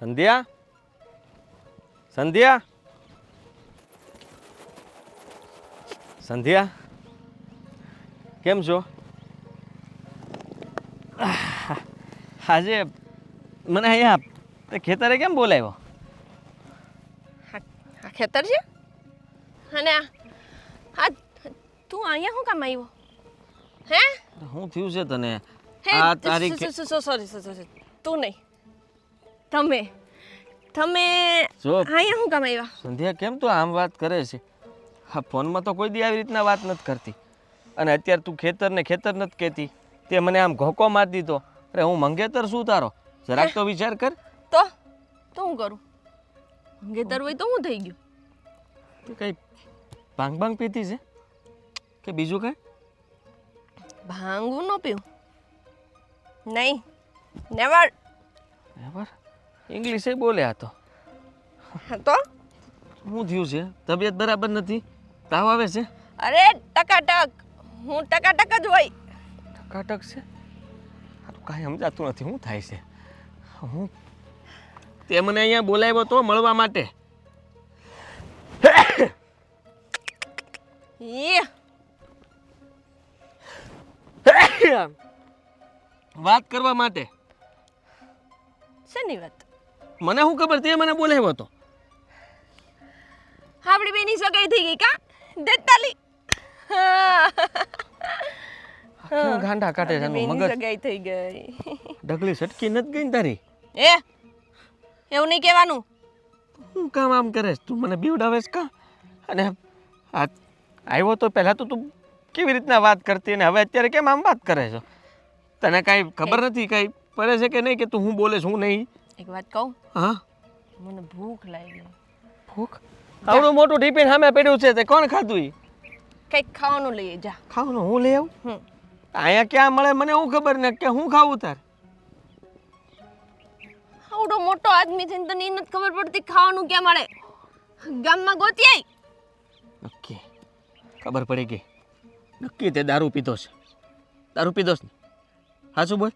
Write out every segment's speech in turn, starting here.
સંધ્યા સંધ્યા સંધ્યા કેમ છો? આજે મને અહીંયા ખેતરે કેમ બોલાવ્યો? આ ખેતર છે અને આ તું અહીંયા શું કામ આવ્યો? હે શું થયું છે તને? હે આ તારી સોરી તું નહીં તમે જો અહીંયા શું કામ આવ્યા? સંધ્યા કેમ તું આમ વાત કરે છે? હા, ફોનમાં તો કોઈ દી આવી રીતના વાત નથી કરતી અને અત્યારે તું ખેતર નથી કહેતી. તે મને આમ ઘોકો મારી દીધો. અરે હું મંગેતર શું તારો? જરાક તો વિચાર કર. તો હું કરું? મંગેતર હોય તો હું થઈ ગયું? તું કઈ ભાંગ પીતી છે કે બીજું કઈ? ભાંગું ન પીવું નહીં, નેવર. બરાબર ઇંગ્લિશે બોલ્યા તો તો શું થયું છે? તબિયત બરાબર નથી? તાવ આવે છે? અરે ટકાટક, હું ટકાટક જ હોય. ટકાટક છે? કાંઈ સમજાતું નથી શું થાય છે. હું તે મને અહીંયા બોલાવ્યો તો મળવા માટે. વાત કરવા માટે. શેની વાત? મને શું ખબર? તે મને બોલાવ્યો તો. આપણી બેની સગાઈ થઈ ગઈ કા? દેતાલી કેમ ગાંડા કાઢે છે એનું મગજ? સગાઈ થઈ ગઈ. ડગલી સટકી નથી ગઈ ને તારી? એવું નહીં કહેવાનું. હું કામ આમ કરે તું? મને બીવડાવેશ કા? અને આવ્યો તો પહેલાં તો તું કેવી રીતના વાત કરતી અને હવે અત્યારે કેમ આમ વાત કરે છો? તને કાંઈ ખબર નથી કાંઈ પડે છે કે નહીં કે તું હું બોલે છું નહીં? એક વાત કહું? હા મને ભૂખ લાગી. ભૂખ? આવડું મોટું ટિફિન સામે પડ્યું છે તે કોણ ખાધું? કંઈક ખાવાનું લઈએ જા. ખાવાનું હું લઈ આવું? અહીંયા ક્યાં મળે મને શું ખબર ને કે હું ખાવું તાર? આવડો મોટો આદમી છે ને તને નથી ખબર પડતી ખાવાનું ક્યાં મળે? ગામમાં ગોતી આઈ. નક્કી ખબર પડી ગઈ. નક્કી તે દારૂ પીધો છે. દારૂ પીધો છે ને? હાચું બોલ,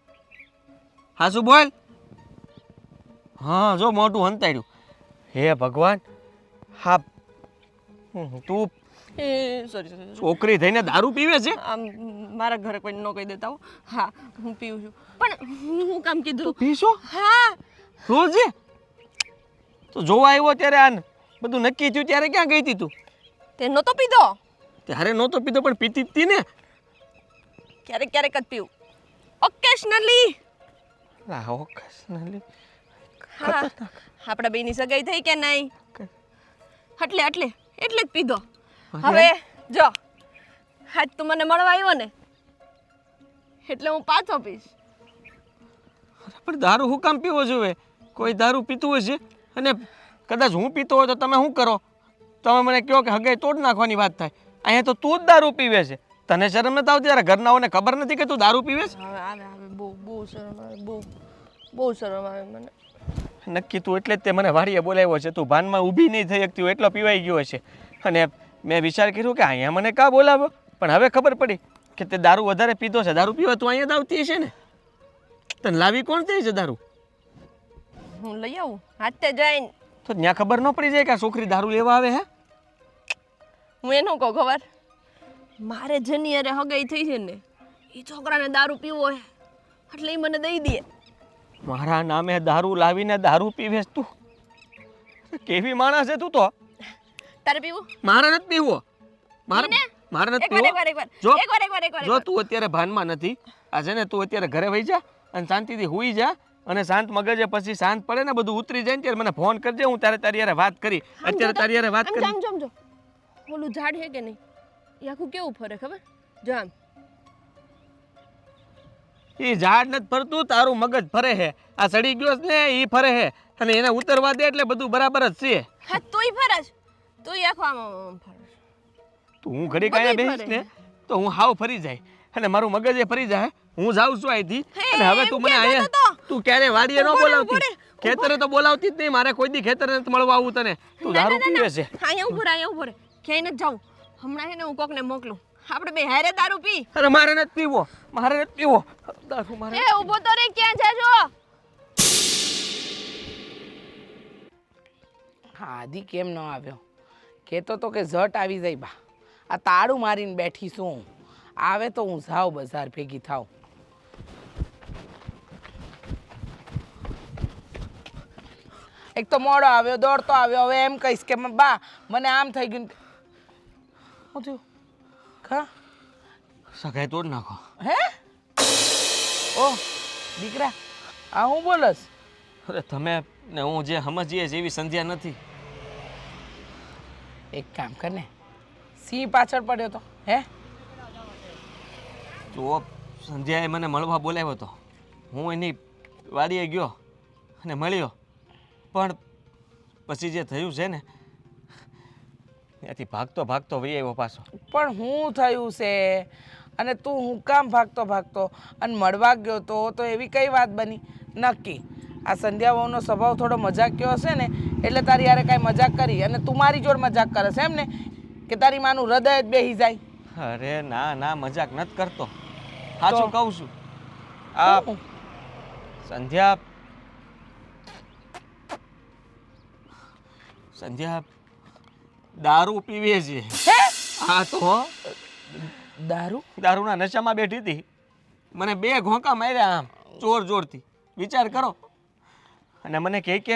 હાચું બોલ. હા જો મોટું હંતાડ્યું. હે ભગવાન, હા તું સોરી છોકરી થઈને દારૂ પીવે છે? આમ મારા ઘરે કોઈ ન કહી દેતા હો. હા હું પીવું છું પણ હું કામ કીધું? પીશો? હા રોજે? તો જોવા આવ્યો ત્યારે આ બધું નક્કી થયું ત્યારે ક્યાં ગઈ હતી તું? તે નહોતો પીધો? ત્યારે નહોતો પીધો પણ પીતી જ હતી ને. ક્યારેક ક્યારેક જ પીવું, ઓકેશનલી. ઓકેશનલી? હા આપણા બેની સગાઈ થઈ કે નહીં એટલે જ પીધો. હવે જો આજ તું મને મળવા આવ્યો ને એટલે હું પાછો પીશ. પણ દારૂ હું કામ પીવો જોઈએ? કોઈ દારૂ પીતું હોય છે અને કદાચ હું પીતો હોય તો તમે શું કરો? તમે મને કહો કે હગાઈ તોડ નાખવાની વાત થાય. અહીંયા તો તું જ દારૂ પીવે છે. તને શરમ નથી આવતી? યાર ઘરનાઓને ખબર નથી કે તું દારૂ પીવે છે? હવે બહુ શરમ આવે, બહુ શરમ આવે મને. નક્કી તું એટલે જ તે મને વાડીએ બોલાવ્યો છે. તું ભાનમાં ઊભી નહીં થઈ શકતી હોય એટલો પીવાઈ ગયો છે. અને મેં વિચાર કર્યો કે અહીંયા મને કાં બોલાવ્યો, પણ હવે ખબર પડી કે તે દારૂ વધારે પીધો છે. દારૂ પીવા તું અહીંયા જ આવતી હશે ને? તને લાવી કોણ થઈ છે દારૂ? હું લઈ આવું હાથે જઈને. તો ત્યાં ખબર ન પડી જાય કે આ છોકરી દારૂ લેવા આવે? હે હું એનું કહું ખબર? મારે જેની અરે હગાઈ થઈ છે ને એ છોકરાને દારૂ પીવો હોય એટલે એ મને દઈ દે. મારા નામે દારૂ લાવીને દારૂ પીવે તું? કેવી માણસ છે તું તો? તારે પીવું? મારે નથી પીવો. મારે નથી પીવો. જો તું અત્યારે ભાનમાં નથી, આ છે ને તું અત્યારે ઘરે વહી જા અને શાંતિથી હુઈ જા અને શાંત મગજે પછી શાંત પડે ને બધું ઉતરી જાય ને ત્યારે મને ફોન કરજે. હું તારી યારે વાત કરી. અત્યારે તારી યારે વાત કરી. સમજો ઓલું ઝાડ છે કે નહીં એ આખું કેવું ફરે ખબર? જો આમ એ ઝાડ નથી ફરતું, તારું મગજ ફરે છે. આ સડી ગયો ને એ ફરે છે અને એને ઉતરવા દે એટલે બધું બરાબર જ છે. હા તોય ફરજ, તોય આખો આમ ફરે. તું હું ઘડી કાંઈ બેસીશ ને તો હું હાવ ફરી જાય અને મારું મગજ એ ફરી જાય. હું જાઉં છું અહીંથી અને હવે તું મને અહીંયા તું ક્યારે વાડીએ ન બોલાવતી, ખેતરે તો બોલાવતી જ નહીં. મારે કોઈ દી ખેતરે નથી મળવા આવું તને. તું દારૂ પીવે છે. અહીંયા ઉભો રહે ક્યાંય નથી જાઉં. હમણાં છે ને હું કોકને મોકલું, આપણે બે હારે દારૂ પી. અરે મારે નથી પીવો, મારે નથી પીવો દારૂ. મારે એ ઊભો તો રે, ક્યાં જાજો? હા આદિ કેમ ન આવ્યો? કહેતો તો કે ઝટ આવી જાય બા. આ તાળું મારીને બેઠી છું. આવે તો હું જાઉં બજાર ભેગી થાઉં. એક તો મોડો આવ્યો, દોડતો આવ્યો. હવે એમ કહીશ કે બા મને આમ થઈ ગયું. શું થયું? કા સગાઈ તોડ નાખો. હે? ઓહ દીકરા, આ હું બોલસ? અરે તમે ને હું જે સમજીએ એવી સંધ્યા નથી. એક કામ કર ને, સિંહ પાછળ પડ્યો તો હે? જુઓ, સંધ્યાએ મને મળવા બોલાવ્યો હતો. હું એની વાડીએ ગયો અને મળ્યો, પણ પછી જે થયું છે ને ત્યાંથી ભાગતો ભાગતો વહી આવ્યો પાછો. પણ હું થયું છે અને તું હું કામ ભાગતો અને મળવા ગયો તો એવી કઈ વાત બની? નક્કી આ સંધ્યા વહુનો સ્વભાવ થોડો મજાકિયો હશે ને, એટલે તારી યારે કાંઈ મજાક કરી અને તું મારી જોડ મજાક કરે છે એમ ને, કે તારી માનું હૃદય જ બેહી જાય. અરે ના ના, મજાક નથી કરતો, સાચું કહું છું. આ સંધ્યા દારૂ પીવે છે. હા તો દારૂના નશામાં બેઠી હતી. મને 2 ઘોંકા માર્યા આમ જોરથી. વિચાર કરો. અને મને કહે કે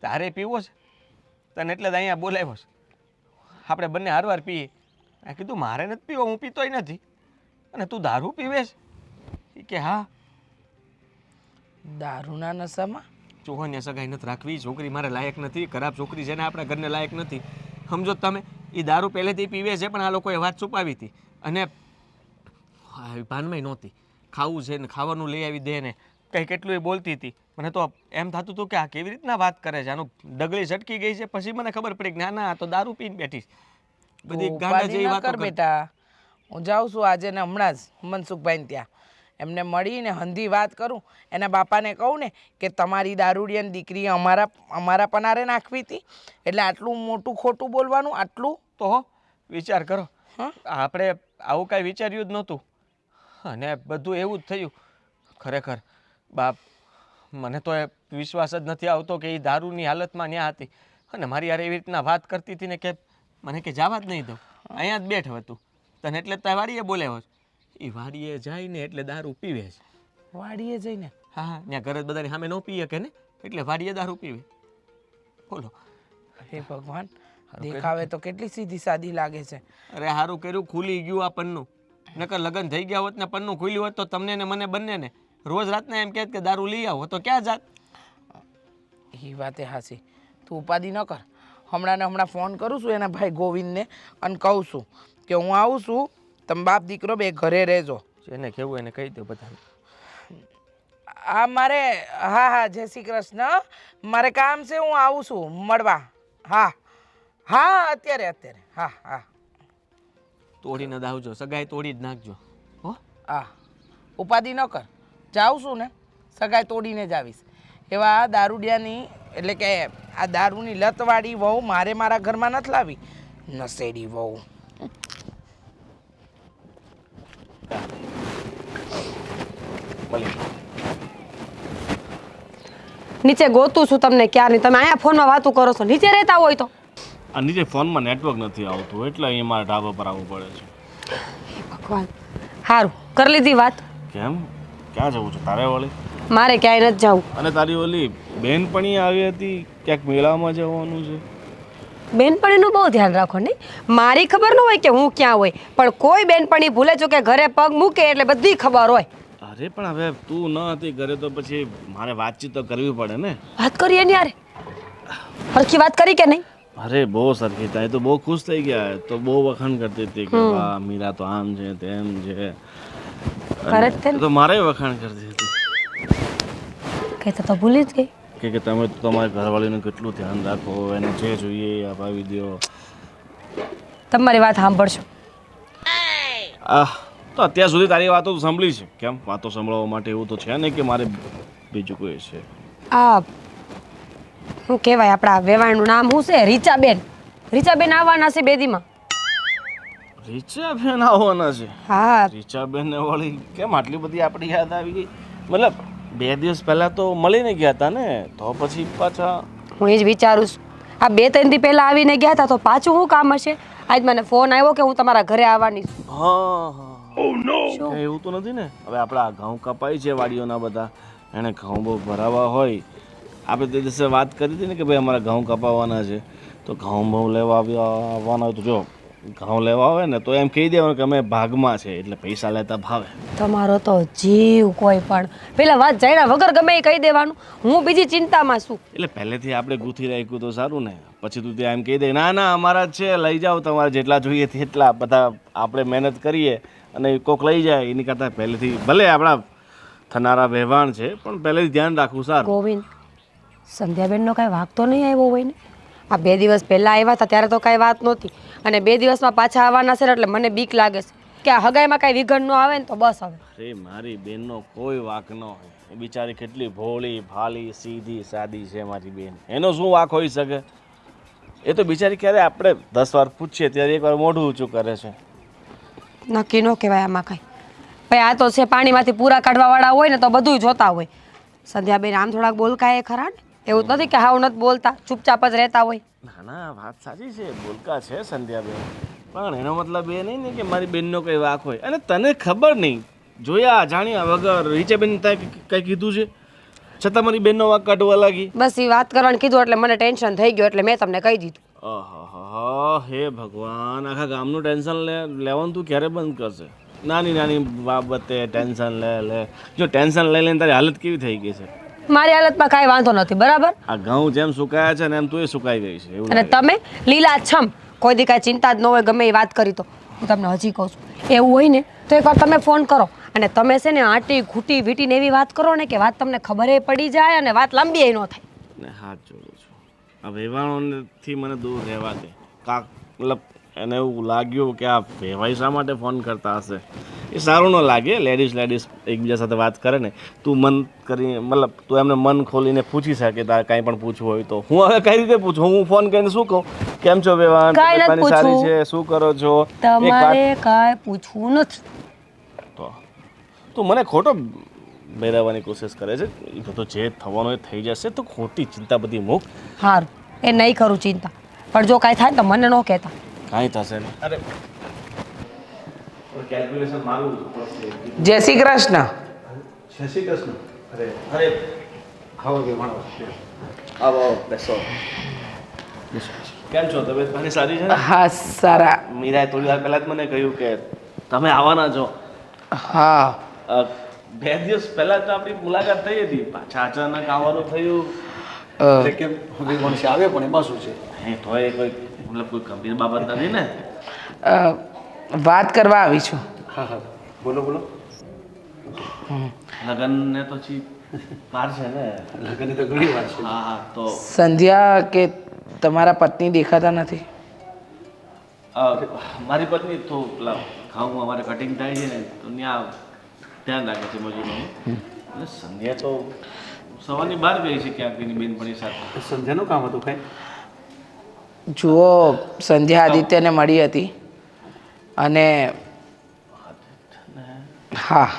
તારે પીવો છે તને એટલે જ અહીંયા બોલાવ્યો છે, આપણે બંને હારવાર પીએ. મેં કીધું મારે નથી પીવો, હું પીતોય નથી. અને તું દારૂ પીવે છે? કે હા. દારૂના નશામાં? ચોહન્ય સગાઈ નથી રાખવી. છોકરી મારે લાયક નથી, ખરાબ છોકરી છે ને આપણા ઘરને લાયક નથી. સમજો તમે, એ દારૂ પહેલેથી પીવે છે, પણ આ લોકોએ વાત છુપાવી હતી. અને ભાનમાં નહોતી. ખાવું છે ને ખાવાનું લઈ આવી દે ને કંઈ કેટલું એ બોલતી હતી. મને તો એમ થતું હતું કે આ કેવી રીતના વાત કરે છે, આનું ડગલી ઝટકી ગઈ છે. પછી મને ખબર પડી કે ના ના, આ તો દારૂ પીને બેઠી. બધી ગાંડા જેવી વાતો કર. બેટા હું જાઉં છું આજે ને હમણાં જ મનસુખભાઈને ત્યાં. એમને મળીને હંધી વાત કરું. એના બાપાને કહું ને કે તમારી દારૂડિયાની દીકરી અમારા પનારે નાખવી હતી, એટલે આટલું મોટું ખોટું બોલવાનું? આટલું તો વિચાર કરો. આપણે આવું કાંઈ વિચાર્યું જ નહોતું અને બધું એવું જ થયું. ખરેખર બાપ, મને તો એ વિશ્વાસ જ નથી આવતો કે એ દારૂની હાલતમાં ન્યા હતી અને મારી યાર એવી રીતના વાત કરતી હતી ને કે મને કે જવા જ નહીં દઉં, અહીંયા જ બેઠ હતું તને, એટલે તારી વાડીએ બોલાવ્યો. એ વાડીએ જઈને એટલે દારૂ પીવે છે. વાડીએ જઈને? હા, ત્યાં ઘરે બધાની સામે ન પીએ કે ને, એટલે વાડીએ દારૂ પીવે. બોલો. હે ભગવાન, દેખાવે તો કેટલી સીધી સાદી લાગે છે. અરે સારું કર્યું ખુલી ગયું આ પન્નું, નકર લગ્ન થઈ ગયા હોત ને પન્નું ખુલ્યું હોત તો તમને ને મને બંનેને રોજ રાતના એમ કહેત કે દારૂ લઈ આવો, તો ક્યાં જાત? એ વાતે હાસી, તું ઉપાધિ ન કર. હમણાં ફોન કરું છું એના ભાઈ ગોવિંદને અને કહું છું કે હું આવું છું, તમે બાપ દીકરો બે ઘરે રહેજો. જેને કહેવું એને કહી દો બધા. આ મારે હા જય શ્રી કૃષ્ણ, મારે કામ છે, હું આવું છું મળવા. હા અત્યારે હા. તોડીને દાવજો, સગાઈ તોડી જ નાખજો. હો હા, ઉપાધિ ન કર. જાઉં છું ને સગાઈ તોડીને જ આવીશ. એવા દારૂડિયાની એટલે કે આ દારૂની લતવાળી વહુ મારે મારા ઘરમાં નથી લાવી. નશેડી વહુ. નીચે ગોતું છું તમને ક્યારની, તમે અહીંયા ફોનમાં વાતું કરો છો. નીચે રહેતા હોય તો આ નીચે ફોનમાં નેટવર્ક નથી આવતું, એટલે અહીં મારે ઢાબા પર આવવું પડે છે. ભગવાન, સારું કરી લીધી વાત. કેમ, ક્યાં જવું છે તારે વળી? મારે ક્યાંય નથી જવું. અને તારી ઓલી બેનપણી આવી હતી, ક્યાંક મેળામાં જવાનું છે. બેનપણીનું બહુ ધ્યાન રાખો નહીં. મારી ખબર ન હોય કે હું ક્યાં હોય, પણ કોઈ બેનપણી ભૂલે છો કે ઘરે પગ મૂકે એટલે બધી ખબર હોય. અરે પણ હવે તું ન હતી ઘરે તો પછી મારે વાતચીત તો કરવી પડે ને. વાત કરીએ ને યાર, હરખી વાત કરી કે નહીં? અરે બહુ સરખી થાય તો બહુ ખુશ થઈ ગયા, તો બહુ વખાણ કરતી હતી કે વાહ મીરા તો આમ છે તેમ છે. કરે જ તો મારે વખાણ કરતી હતી કહેતા તો ભૂલી જ ગઈ કે તમે તો તમારી ઘરવાળીનું કેટલું ધ્યાન રાખો, એને જે જોઈએ એ અપાવી દો. તમારી વાત સાંભળશો. તો અત્યાર સુધી તારી વાતો તો સાંભળી છે. કેમ, વાતો સાંભળવા માટે એવું તો છે ને કે મારે બીજું કોઈ છે? આ શું કહેવાય, આપણા વેવાણનું નામ શું છે? રીચાબેન. રીચાબેન આવવાના છે બેદીમાં. રીચાબેન આવવાના છે? હા. રીચાબેન ને વળી કેમ આટલી બધી આપણી યાદ આવી ગઈ? મતલબ 2 દિવસ પહેલા તો મળીને ગયા હતા ને, તો પછી પાછા હું એ જ વિચારું છું આ 2-3 દી પહેલાં આવીને ગયા હતા તો પાછું શું કામ હશે? આજ મને ફોન આવ્યો કે હું તમારા ઘરે આવવાની છું. હા હા એવું તો નથી ને? હવે આપણા ઘઉં કપાય છે વાડીઓના બધા, એને ઘઉં બહુ ભરાવા હોય. આપણે તે દિવસે વાત કરી હતી ને કે ભાઈ અમારા ઘઉં કપાવવાના છે, તો ઘઉં બહુ લેવા આવવાના હોય તો જો ઘઉં લેવા આવે ને તો એમ કહી દેવાનું કે અમે ભાગમાં છે એટલે પૈસા લેતા ભાવે. તમારો તો જીવ કોઈ પણ પેલા વાત જાણ્યા વગર ગમે એ કહી દેવાનું. હું બીજી ચિંતામાં છું. એટલે પહેલેથી આપણે ગૂંથી રાખ્યું તો સારું ને. પછી તું ત્યાં એમ કહી દે ના ના અમારા જ છે, લઈ જાઓ તમારે જેટલા જોઈએ તેટલા. બધા આપણે મહેનત કરીએ અને કોક લઈ જાય એની કરતાં પહેલેથી ભલે આપણા થનારા વ્યવહાર છે પણ પહેલેથી ધ્યાન રાખવું સારું. ગોવિંદ, સંધ્યાબેનનો કાંઈ વાંક તો નહીં આવ્યો હોય ને? આ 2 દિવસ પહેલાં આવ્યા હતા ત્યારે તો કાંઈ વાત નહોતી, અને 2 દિવસમાં પાછા આવવાના છે એટલે મને બીક લાગે છે કે આ હગાઈમાં કાંઈ વિઘન ન આવે ને તો બસ હવે. અરે મારી બેનનો કોઈ વાંક ન હોય. એ બિચારી કેટલી ભોળી ભાલી સીધી સાદી છે મારી બેન, એનો શું વાંક હોઈ શકે? એ તો બિચારી ક્યારે આપણે 10 વાર પૂછીએ ત્યારે એકવાર મોઢું ઊંચું કરે છે. નક્કી ન કહેવાય આમાં કાંઈ. ભાઈ આ તો છે પાણીમાંથી પૂરા કાઢવાવાળા હોય ને તો બધું જોતા હોય. સંધ્યાબેન આમ થોડાક બોલકા એ ખરા ને? એવું જ નથી કે હાવ નથી બોલતા, ચૂપચાપ જ રહેતા હોય. ના ના વાત સાચી છે, બોલકા છે સંધ્યાબેન, પણ એનો મતલબ એ નહીં ને કે મારી બેનનો કંઈ વાંક હોય. અને તને ખબર નહીં, જોયા જાણ્યા વગર રીચાબેન કંઈ કીધું છે છતાં મારી બેનનો વાંક કાઢવા લાગી. બસ એ વાત કરવાનું કીધું એટલે મને ટેન્શન થઈ ગયું એટલે મેં તમને કહી દીધું. આહા હે ભગવાન, આખા ગામનું ટેન્શન લેવાનું તું ક્યારે બંધ કરશે? નાની નાની બાબતે ટેન્શન લે. જો ટેન્શન લઈને તારી હાલત કેવી થઈ ગઈ છે. મારી હાલતમાં કાંઈ વાંધો નથી, બરાબર? આ ઘઉં જેમ સુકાયા છે ને એમ તું એ સુકાઈ ગઈ છે એવું અને લાગે. તમે લીલાછમ, કોઈ દી કાંઈ ચિંતા જ ન હોય ગમે એ વાત કરી તો. હું તમને હજી કહું છું, એવું હોય ને તો એકવાર તમે ફોન કરો અને તમે છે ને આટી ખૂટી વીટીને એવી વાત કરો ને કે વાત તમને ખબરે પડી જાય અને વાત લાંબી ન થાય. ને હાથ જોડું છું, આ વ્યવહારોથી મને દૂર રહેવા દે. કાક મતલબ એને એવું લાગ્યું કે આ વેવાઈ શા માટે ફોન કરતા હશે, એ સારું ન લાગે. લેડીઝ એકબીજા સાથે વાત કરે ને, તું મન કરી મતલબ તું એમને મન ખોલીને પૂછી શકે તારે કાંઈ પણ પૂછવું હોય તો. હું હવે કઈ રીતે પૂછું? હું ફોન કરીને શું કહું? કેમ છો વેવાન? કાંઈ નથી તબિયત સારી પૂછવું. છે? શું કરો છો? એક તમારે વાત કાંઈ પૂછવું નથી. તો તું મને ખોટો બેરાવવાની કોશિશ કરે છે. એ બધું જે થવાનું એ થઈ જશે, તો ખોટી ચિંતા બધી મૂક. સારું, એ નહીં કરું ચિંતા, પણ જો કાંઈ થાય તો મને ન કહેતા. કાંઈ થશે નહીં. અરે કેલ્ક્યુલેશન મારું પડશે. જય શ્રી કૃષ્ણ. જય શ્રી કૃષ્ણ. અરે આવો કે માણો. આવો બેસો. કેમ છો? તબિયત પાણી સારી છે ને? હા સારા. મીરાએ થોડી વાર પહેલાં જ મને કહ્યું કે તમે આવવાના છો. હા 2 દિવસ પહેલાં તો આપણી મુલાકાત થઈ હતી, પાછા અચાનક આવવાનું થયું. એટલે કેમ મનુષ્ય આવે પણ એમાં શું છે? હે તોય કોઈ મતલબ કોઈ ગંભીર બાબત નથી ને? વાત કરવા આવી છું. હા હા બોલો બોલો. લગ્નને તો વાર છે ને? લગ્નની તો ઘણી વાર છે. હા હા તો સંધ્યા કે તમારા પત્ની દેખાતા નથી? મારી પત્ની તો પેલા ઘઉં અમારે કટિંગ થાય છે ને તો ત્યાં ધ્યાન રાખે છે મજૂરોનું. અને સંધ્યા તો સવારની બહાર ગઈ છે ક્યાંક એની બેનપણી સાથે. સંધ્યાનું કામ હતું કઈ? જુઓ, સંધ્યા આદિત્યને મળી હતી અને હા,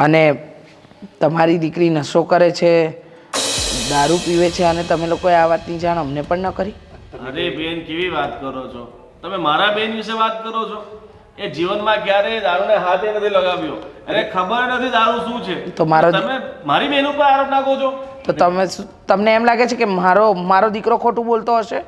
અને તમારી દીકરી નશો કરે છે, દારૂ પીવે છે, અને તમે લોકોએ આ વાતની જાણ અમને પણ ન કરી. અરે બેન કેવી વાત કરો છો તમે? મારા બેન વિશે વાત કરો છો? એ જીવનમાં ક્યારેય દારૂને હાથે નથી લગાવ્યો, અને ખબર નથી દારૂ શું છે. તો મારો તમે મારી બેન ઉપર આરોપ નાખો છો? તો તમને એમ લાગે છે કે મારો દીકરો ખોટું બોલતો હશે?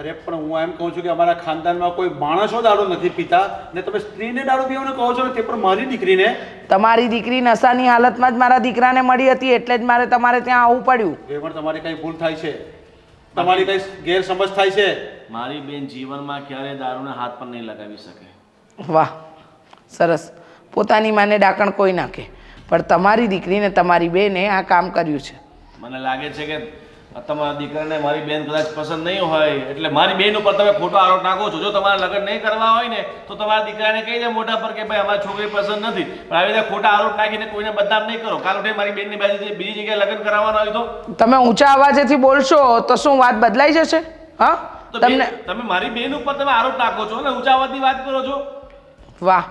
અરે પણ હું એમ કહું છું કે અમારા ખાનદાનમાં કોઈ માણસો દારૂ નથી પીતા, ને તમે સ્ત્રીને દારૂ પીવાનું કહો છો ને તે પણ મારી દીકરીને. તમારી દીકરી નશાની હાલતમાં જ મારા દીકરાને મળી હતી એટલે જ મારે તમારે ત્યાં આવવું પડ્યું. એ પણ તમારી કઈ ભૂલ થાય છે, તમારી કઈ ગેરસમજ થાય છે. મારી બેન જીવનમાં ક્યારેય દારૂને હાથ પણ નહીં લગાવી શકે. વાહ, સરસ. પોતાની માને ડાકણ કોઈ નાખે, પણ તમારી દીકરીને તમારી બેને આ કામ કર્યું છે. મને લાગે છે કે તમારા દીકરાને મારી બેન કદાચ પસંદ નહીં હોય એટલે મારી બેન ઉપર તમે ખોટો આરોપ નાખો છો. જો તમારે લગ્ન નહીં કરવા હોય ને તો તમારા દીકરાને કહી દે મોઢા પર કે ભાઈ અમારી છોકરી પસંદ નથી, પણ આવી રીતે ખોટા આરોપ નાખીને કોઈને બદનામ નહીં કરો. કાલ ઉઠે મારી બેનની બીજી જગ્યાએ લગ્ન કરાવવાના હોય તો તમે ઊંચા અવાજેથી બોલશો તો શું વાત બદલાઈ જશે? હા, તો તમને તમે મારી બેન ઉપર તમે આરોપ નાખો છો અને ઊંચા અવાજની વાત કરો છો. વાહ,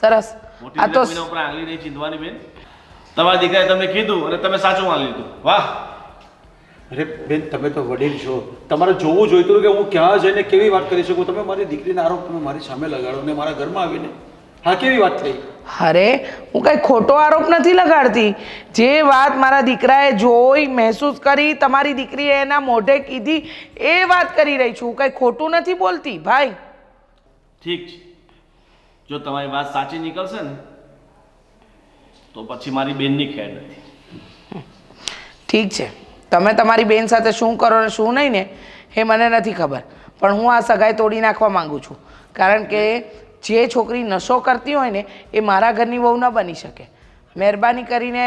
સરસ. મોટી આ તો કોઈના ઉપર આંગળી નહીં ચીંધવાની બેન. તમારા દીકરાએ તમને કીધું અને તમે સાચું માની લીધું. વાહ. અરે બેન તમે તો વડીલ છો, તમારે જોવું જોઈતું કે હું ક્યાં જઈને કેવી વાત કરી શકું. તમે મારી દીકરીના આરોપ તમે મારી સામે લગાડો ને મારા ઘરમાં આવીને હા કેવી વાત થઈ. અરે હું કઈ ખોટો આરોપ નથી લગાડતી. જે વાત મારા દીકરાએ જોઈ મહેસૂસ કરી, તમારી દીકરીએ એના મોઢે કીધી, એ વાત કરી રહી છું. કઈ ખોટું નથી બોલતી ભાઈ. ઠીક છે, જો તમારી વાત સાચી નીકળશે ને તો પછી મારી બેનની ખેર નથી. ઠીક છે, તમે તમારી બેન સાથે શું કરો ને શું નહીં ને એ મને નથી ખબર, પણ હું આ સગાઈ તોડી નાખવા માંગુ છું. કારણ કે જે છોકરી નશો કરતી હોય ને એ મારા ઘરની વહુ ન બની શકે. મહેરબાની કરીને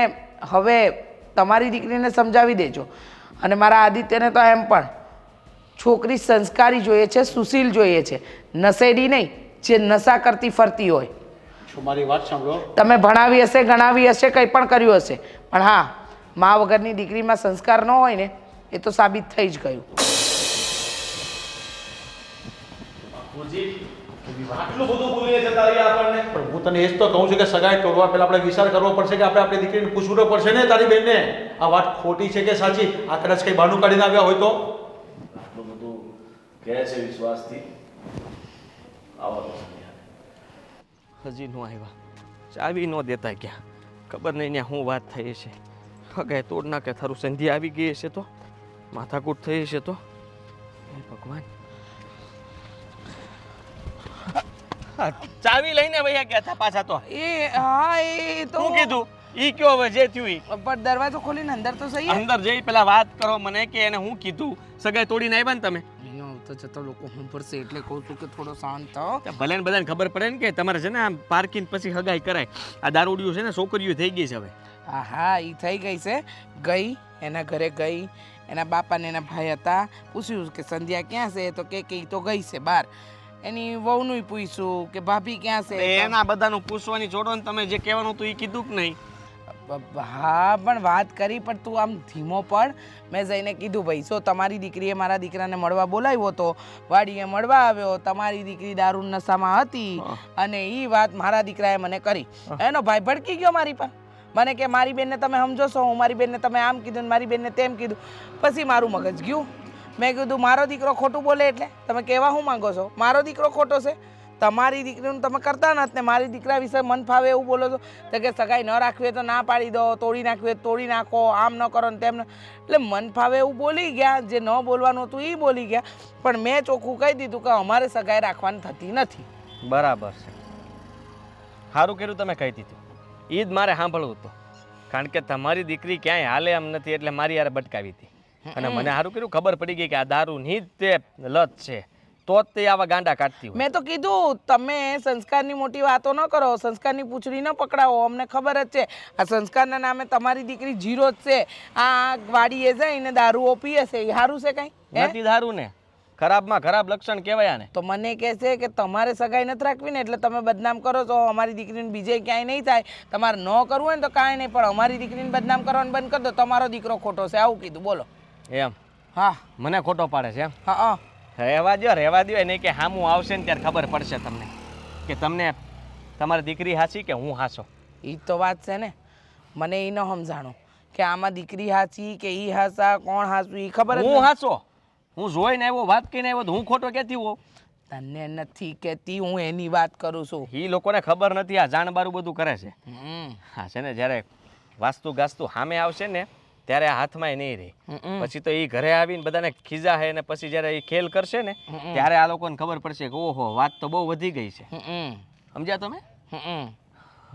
હવે તમારી દીકરીને સમજાવી દેજો. અને મારા આદિત્યને તો એમ પણ છોકરી સંસ્કારી જોઈએ છે, સુશીલ જોઈએ છે, નશેડી નહીં જે નશા કરતી ફરતી હોય. છો મારી વાત સાંભળો. તમે ભણાવી હશે, ગણાવી હશે, કંઈ પણ કર્યું હશે, પણ હા મા વગરની દીકરીમાં સંસ્કાર ન હોય ને એ તો સાબિત થઈ જ ગયું. આટલું બધું બોલીએ છે તારી આપણને. પણ હું તને એ જ તો કહું છું કે સગાઈ તોડવા પહેલા આપણે વિચાર કરવો પડશે કે આપણે આપણી દીકરીને પૂછવું પડશે ને તારી બેનને આ વાત ખોટી છે કે સાચી. આ કદાચ કંઈ બહાનું કાઢીને આવ્યા હોય તો. આટલું બધું કહે છે વિશ્વાસથી. આવો તો હજી નો આવ્યા, ચાવી ન દેતા ક્યાં ખબર નહીં ને શું વાત થઈ છે. હગાય તોડ નાખે થારું સંધ્યા આવી ગઈ હશે તો, માથાકૂટ થઈ હશે તો. હે ભગવાન, ચાવી લઈને વયા ગયા હતા પાછા તો. એ હા એ તો શું કીધું ઈ કયો હવે જે થયું ઈ. પણ દરવાજો ખોલીને અંદર તો સહી. અંદર જઈ પેલા વાત કરો મને કે એને હું કીધું. સગાઈ તોડીને આવ્યા ને તમે. તો જતો લોકો હું પડશે એટલે કહું છું કે થોડો શાંત થાઓ. ભલે ને બધાને ખબર પડે ને કે તમારે છે ને આમ પાર્કિંગ પછી હગાઈ કરાય. આ દારૂડિયું છે ને છોકરીઓ થઈ ગઈ છે હવે. હા હા એ થઈ ગઈ છે. ગઈ એના ઘરે ગઈ, એના બાપા ને એના ભાઈ હતા, પૂછ્યું કે સંધ્યા ક્યાં છે તો કે ઈ તો ગઈ છે બહાર. એની વહુનું પૂછ્યું કે ભાભી ક્યાં છે. એના બધાનું પૂછવાની જોડો ને તમે જે કહેવાનું હતું એ કીધું કે નહીં. હા પણ વાત કરી, પણ તું આમ ધીમો પડ. મેં જઈને કીધું ભાઈ જો તમારી દીકરીએ મારા દીકરાને મળવા બોલાવ્યો હતો, વાડીએ મળવા આવ્યો, તમારી દીકરી દારૂ નશામાં હતી અને એ વાત મારા દીકરાએ મને કરી. એનો ભાઈ ભડકી ગયો મારી પર. મને કે મારી બેનને તમે સમજો છો, હું મારી બેનને તમે આમ કીધું ને મારી બેનને તેમ કીધું. પછી મારું મગજ ગયું. મેં કીધું મારો દીકરો ખોટું બોલે એટલે તમે કહેવા શું માંગો છો? મારો દીકરો ખોટો છે? તમારી દીકરીનું તમે કરતા નથી ને મારી દીકરા વિશે મન ફાવે એવું બોલો છો. તો કે સગાઈ ન રાખવી તો ના પાડી દો, તોડી નાખવી તોડી નાખો, આમ ન કરો ને તેમ ન. એટલે મન ફાવે એવું બોલી ગયા. જે ન બોલવાનું હતું એ બોલી ગયા. પણ મેં ચોખ્ખું કહી દીધું કે અમારે સગાઈ રાખવાની થતી નથી. બરાબર છે, સારું કર્યું તમે કહી દીધું. એ જ મારે સાંભળવું હતું, કારણ કે તમારી દીકરી ક્યાંય હાલે એમ નથી એટલે મારી યાર બટકાવી હતી. અને મને સારું કર્યું ખબર પડી ગઈ કે આ દારૂની જ તે લત છે, તો જ તે આવા ગાંડા કાઢતી હોય. મેં તો કીધું તમે સંસ્કારની મોટી વાતો ન કરો, સંસ્કારની પૂંછડી ન પકડાવો. અમને ખબર જ છે આ સંસ્કારના નામે તમારી દીકરી જીરો જ છે. આ વાડીએ જઈને દારૂઓ પીએ છે એ સારું છે કંઈ? નથી દારૂ ને ખરાબમાં ખરાબ લક્ષણ કહેવાય ને. તો મને કહે છે કે તમારે સગાઈ નથી રાખવી ને એટલે તમે બદનામ કરો છો. અમારી દીકરીને બીજે ક્યાંય નહીં થાય. તમારે ન કરવું હોય ને તો કાંઈ નહીં, પણ અમારી દીકરીને બદનામ કરવાનું બંધ કરી દો. તમારો દીકરો ખોટો છે આવું કીધું. બોલો. એમ? હા મને ખોટો પાડે છે એમ? હા રહેવા દો નહીં કે હામું આવશે ને ત્યારે ખબર પડશે તમને કે તમને તમારી દીકરી હાચી કે હું હાચો. એ જ તો વાત છે ને. મને એ ન સમજાણું કે આમાં દીકરી હાચી કે ઈ હાચા, કોણ હાચું એ ખબર જ હું નથી. હાચો? હું જોઈને આવ્યો, વાત કરીને આવ્યો તો હું ખોટો કહેતી હોઉં? તને નથી કહેતી, હું એની વાત કરું છું. એ લોકોને ખબર નથી, આ જાણબારું બધું કરે છે. હમ. હા છે ને, જ્યારે વાસ્તુ ગાસ્તુ સામે આવશે ને ત્યારે આ હાથમાં નહીં રહે. પછી તો એ ઘરે આવીને બધાને ખીજા હે ને પછી જ્યારે એ ખેલ કરશે ને ત્યારે આ લોકોને ખબર પડશે કે ઓહો વાત તો બહુ વધી ગઈ છે. સમજ્યા તમે?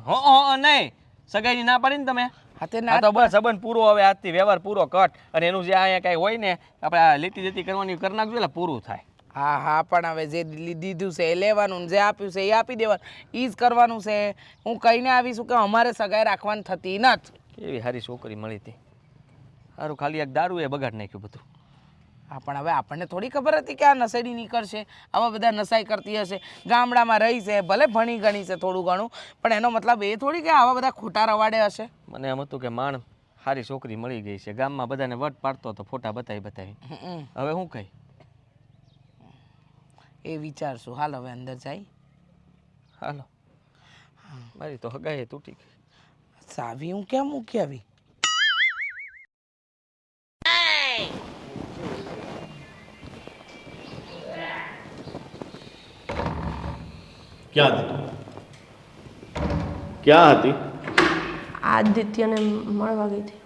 હો નહીં, સગાઈની ના પાડી ને તમે. આ તો બસ સંબંધ પૂરો, હવે આજથી વ્યવહાર પૂરો કટ. અને એનું જે અહીંયા કાંઈ હોય ને આપણે આ લીટી જતી કરવાની કરી નાખજો એટલે પૂરું થાય. હા હા પણ હવે જે દીધું છે એ લેવાનું, જે આપ્યું છે એ આપી દેવાનું, એ જ કરવાનું છે. હું કહીને આવીશું કે અમારે સગાઈ રાખવાની થતી નથી. એવી સારી છોકરી મળી હતી, સારું ખાલી એક દારૂ એ બગાડ નાખ્યું બધું. હા પણ હવે આપણને થોડી ખબર હતી કે આ નશેડી નીકળશે, આવા બધા નશાઈ કરતી હશે. ગામડામાં રહી છે, ભલે ભણી ગણી છે થોડું ઘણું, પણ એનો મતલબ એ થોડી કે આવા બધા ખોટા રવાડે હશે. મને એમ હતું કે માણ સારી છોકરી મળી ગઈ છે, ગામમાં બધાને વટ પાડતો હતો ફોટા બતાવી. હવે હું કહી એ વિચારશું. હાલ હવે અંદર જાય. હાલો, મારી તો હગાઈ તૂટી ગઈ. સાવી હું ક્યાં મૂકી આવી? ક્યાં હતી તું? ક્યાં હતી? આદિત્યને મળવા ગઈ હતી.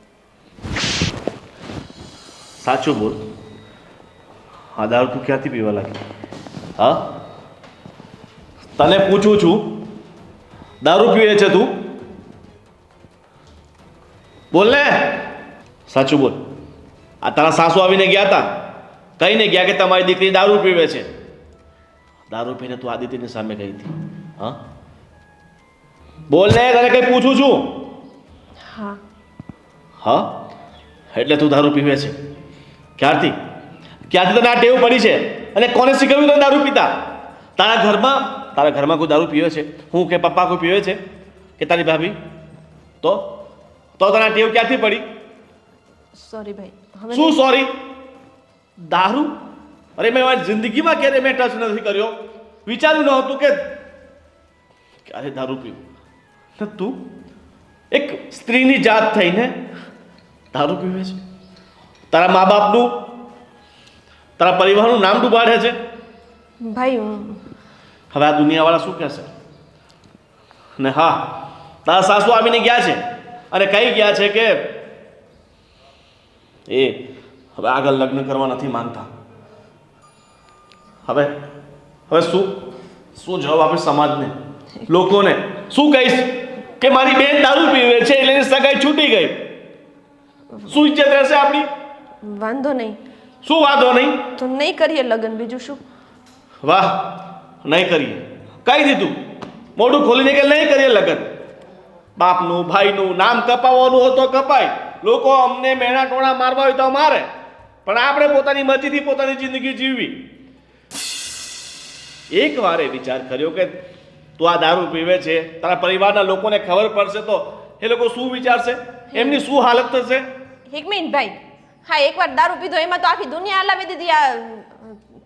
સાચું બોલ. આ દારૂ તું ક્યાંથી પીવા લાગી? હા, તને પૂછું છું, દારૂ પીવે છે તું? બોલ ને, સાચું બોલ. આ તારા સાસુ આવીને ગયા હતા, કહીને ગયા કે તમારી દીકરી દારૂ પીવે છે. દારૂ પીને તું આદિત્યની સામે ગઈ હતી? હા, બોલ ને, તને કઈ પૂછું છું. હા. હા, એટલે તું દારૂ પીવે છે? ક્યારથી? ક્યાંથી તને આ ટેવ પડી છે? અને કોને શીખવ્યું તને દારૂ પીતા? તારા ઘરમાં કોઈ દારૂ પીવે છે? હું કે પપ્પા કોઈ પીવે છે કે તારી ભાભી? તો તને આ ટેવ ક્યાંથી પડી? સોરી ભાઈ. હવે શું સોરી? દારૂ? અરે મેં મારી જિંદગીમાં ક્યારે મેં ટચ નથી કર્યો. વિચાર્યું ન હતું કે ક્યારે દારૂ પીવું. ને તું એક સ્ત્રીની જાત થઈને દારૂ પીવે છે? તારા મા બાપનું, તારા પરિવારનું નામ ડૂબાડે છે. ભાઈ હું હવે આ દુનિયાવાળા શું કહેશે? ને હા, તારા સાસુ આવીને ગયા છે અને કહી ગયા છે કે એ હવે આગળ લગ્ન કરવા નથી માંગતા. હવે શું જવાબ આપે સમાજને, લોકોને? શું કહીશ કે મારી બેન દારૂ પીવે છે એટલે એની સગાઈ છૂટી ગઈ? શું ઇજ્જત રહેશે આપણી? વાંધો નહીં શું વાંધો નહીં? તો નહીં કરીએ લગ્ન, બીજું શું. વાહ, નહીં કરીએ. કહી દીધું મોઢું ખોલીને કે નહીં કરીએ લગ્ન. બાપનું ભાઈનું નામ કપાવવાનું હોય તો કપાય. લોકો અમને મેણા ટોણા મારવા હોય તો મારે, પણ આપણે પોતાની મરજીથી પોતાની જિંદગી જીવવી. એક વારે વિચાર કર્યો કે તું આ દારૂ પીવે છે, તારા પરિવારના લોકોને ખબર પડશે તો એ લોકો શું વિચારશે? એમની શું હાલત થશે? એક મિનિટ ભાઈ. હા, એકવાર દારૂ પીધો એમાં તો આખી દુનિયા હલાવી દીધી આ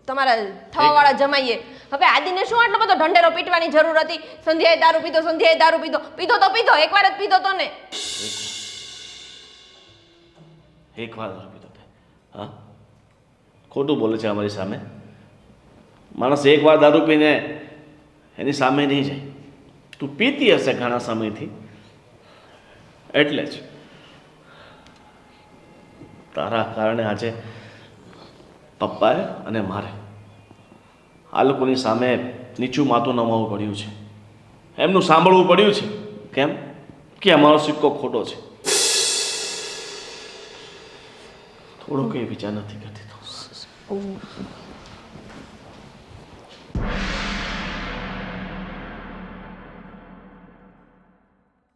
તમારા થવાવાળા જમાઈએ. હવે આદિને શું આટલો બધો ઢંઢેરો પીટવાની જરૂર હતી? સંધ્યાએ દારૂ પીધો, સંધ્યાએ દારૂ પીધો. પીધો તો પીધો, એકવાર જ પીધો તો ને. એક વાર દારૂ પીધો તે? હા, ખોટું બોલે છે અમારી સામે. માણસ એક વાર દારૂ પીને એની સામે નહીં જાય. તું પીતી હશે ઘણા સમયથી, એટલે જ તારા કારણે આજે પપ્પાએ અને મારે આ લોકોની સામે નીચું માથું નમાવવું પડ્યું છે. એમનું સાંભળવું પડ્યું છે. કેમ કે અમારો સિક્કો ખોટો છે. થોડો કંઈ વિચાર નથી કરતી તો.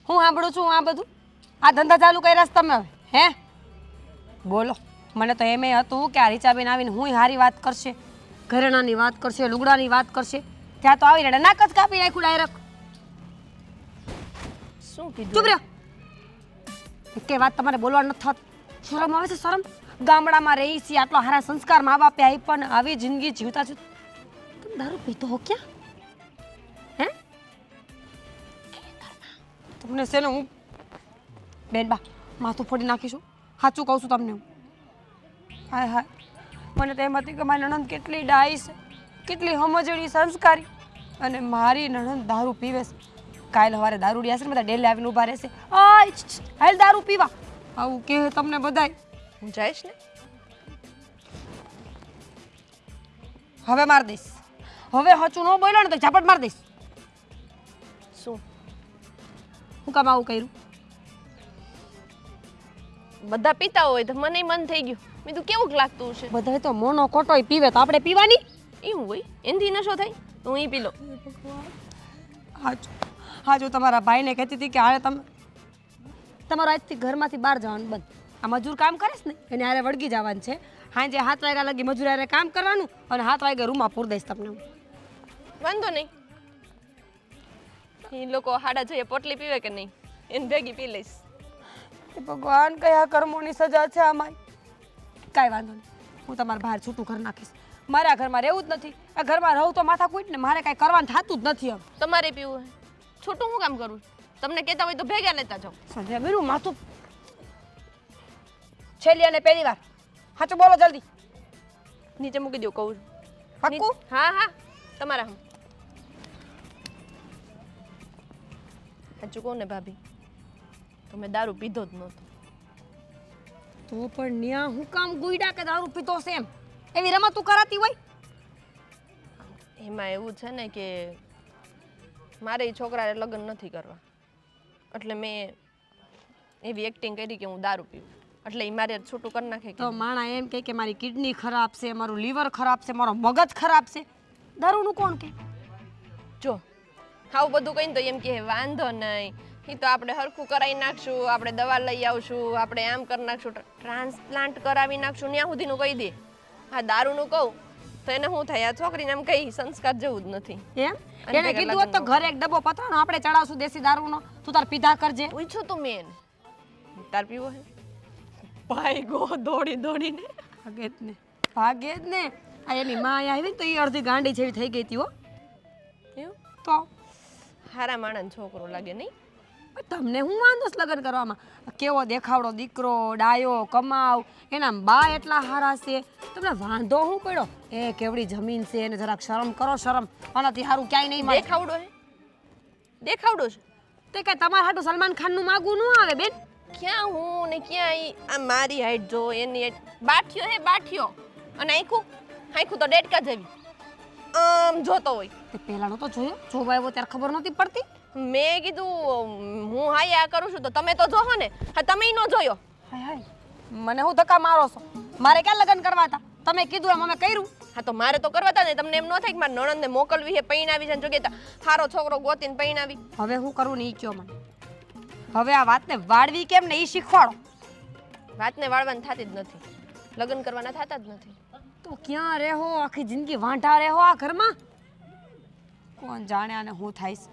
હું સાંભળું છું આ બધું? આ ધંધા ચાલુ કર્યા છે તમે હવે? હે બોલો. મને તો એમ હતું કે આ રીચાબેન આવીને હું હારી વાત કરશે, ઘરેણાની વાત કરશે, લુગડાની વાત કરશે. ત્યાં તો આવીને નાક જ કાપી નાખ્યું ડાયરેક્ટ. શું કીધું? ચૂપ રહ્યો. કે વાત તમારે બોલવા નથી થત. શરમ આવે છે? શરમ? ગામડામાં રહી છીએ, આટલો સારા સંસ્કાર મા બાપે આપ્યા, પણ આવી જિંદગી જીવતા છું. તમે દારૂ પીતો હો ક્યાં? હે તમને છે ને હું બેન બા માથું ફોડી નાખીશું. સાચું કહું છું તમને હું. હાય હાય, મને તો એમ હતી કે મારી નણંદ કેટલી ડાઈ છે, કેટલી સમજણી, સંસ્કારી, અને મારી નણંદ દારૂ પીવે છે. કાલે સવારે દારૂડિયા છે ને બધા ડેલે આવીને ઊભા રહેશે, હાલ દારૂ પીવા, આવું કહે તમને બધાય. હું જઈશ ને. હવે માર દઈશ. હવે હચું ન બોલ્યો ને તો ઝાપટ માર દઈશ. શું? હું કામ આવું કર્યું? બધા પીતા હોય તો મને મન થઈ ગયું. મેં તું કેવું લાગતું હશે? બધાય તો મોનો ખોટોય પીવે તો આપણે પીવાની? એવું હોય? એનથી નશો થાય તો હું પી લો. હાજો તમારા ભાઈને કહેતી હતી કે હારે તમે તમારો આજથી ઘરમાંથી બહાર જવાનું બંધ. આ મજૂર કામ કરે છે ને એને હારે વળગી જવાનું છે. સાંજે 7 વાગ્યા લગી મજૂર હારે કામ કરવાનું અને 7 વાગે રૂમમાં પૂર દઈશ તમને. વાંધો નહીં. એ લોકો હાડા જઈએ પોટલી પીવે કે નહીં એને ભેગી પી લઈશ. ભગવાન કયા કર્મોની સજા છે અમારી. કાંઈ વાંધો નહીં, હું તમારા બહાર છૂટું કરી નાખીશ. મારે આ ઘરમાં રહેવું જ નથી. આ ઘરમાં રહું તો માથા કૂટ ને મારે કાંઈ કરવાનું થતું જ નથી. હવે તમારે પીવું હોય છૂટું હું કામ કરું? તમને કહેતા હોય તો ભેગા લેતા જાઓ. સંજય મીરું માથું છેલ્લી અને પહેલી વાર સાચું બોલો જલ્દી. નીચે મૂકી દો કહું છું. પાક્કું? હા હા તમારા સાચું કહું ને ભાભી, તો મેં દારૂ પીધો જ નહોતો. તો પણ ન્યા હું કામ ગુઈડા કે દારૂ પીતો છે એમ એવી રમતું કરાતી હોય? એમાં એવું છે ને કે મારે એ છોકરાને લગ્ન નથી કરવા, એટલે મેં એવી એક્ટિંગ કરી કે હું દારૂ પીવું, એટલે એ મારે છૂટું કરી નાખે. તો માણા એમ કહે કે મારી કિડની ખરાબ છે, મારું લીવર ખરાબ છે, મારો મગજ ખરાબ છે. દારૂનું કોણ કે? જો આવું બધું કહીને તો એમ કે વાંધો નહીં, એ તો આપણે હરખું કરાવી નાખશું, આપણે દવા લઈ આવશું, આપણે આમ કરી નાખશું, ટ્રાન્સપ્લાન્ટ કરાવી નાખશું, ત્યાં સુધીનું કહી દે. હા દારૂનું કહું તો એને શું થાય? આ છોકરીને આમ કઈ સંસ્કાર જેવું જ નથી. એમ એને કીધું હોત તો ઘરે એક ડબ્બો પતરાનો આપણે ચડાવશું દેશી દારૂનો, તું તાર પીધા કરજે. પૂછ્યું તું મેં એને, તાર પીવો હે? ભાઈ ગો દોડી દોડીને ભાગે જ ને. આ એની માં અહીંયા આવી ને તો એ અડધી ગાંડી જેવી થઈ ગઈ હતી હો. એવું તો હારા માણસ છોકરો લાગે નહીં? તમને હું વાંધો છે લગ્ન કરવામાં? કેવો દેખાવડો દીકરો, ડાયો, કમાવ, એના બા એટલા હારા છે, તમને વાંધો શું પડ્યો? એ કેવડી જમીન છે, એને જરાક શરમ કરો, શરમ. આનાથી સારું ક્યાંય નહીં મળે. દેખાવડો હે? દેખાવડો છે તે કઈ તમારા હાટું સલમાન ખાનનું માગવું ન આવે બેન. ક્યાં હું ને ક્યાં ઈ? આ મારી હાઈટ જો, એની હાઈટ. બાઠિયો હે બાઠિયો, અને આખું આખું તો ડેડકા જેવી આમ જોતો હોય. તે પહેલાનો તો જોયો, જોવા આવ્યો ત્યારે ખબર નહોતી પડતી. મેં કીધું હું હાય આ કરું છું તો તમે તો જોહો ને. હા તમે નો જોયો? હાય હાય મને હું ધક્કા મારો છો? મારે ક્યાં લગ્ન કરવા હતા? તમે કીધું એમ અમે કર્યું. હા તો મારે તો કરવા હતા ને. તમને એમ ન થાય કે મારા નણંદને મોકલવી છે, પૈણાવી છે, જો કે સારો છોકરો ગોતીને પૈણાવી. હવે હું કરું ને ઈ કયો મને. હવે આ વાતને વાળવી કેમ ને ઈ શીખવાડો. વાતને વાળવાની થતી જ નથી, લગ્ન કરવાના થતા જ નથી. તો ક્યાં રહેવો? આખી જિંદગી વાંઢા રહેવો આ ઘરમાં? કોણ જાણે આને હું થાય છે.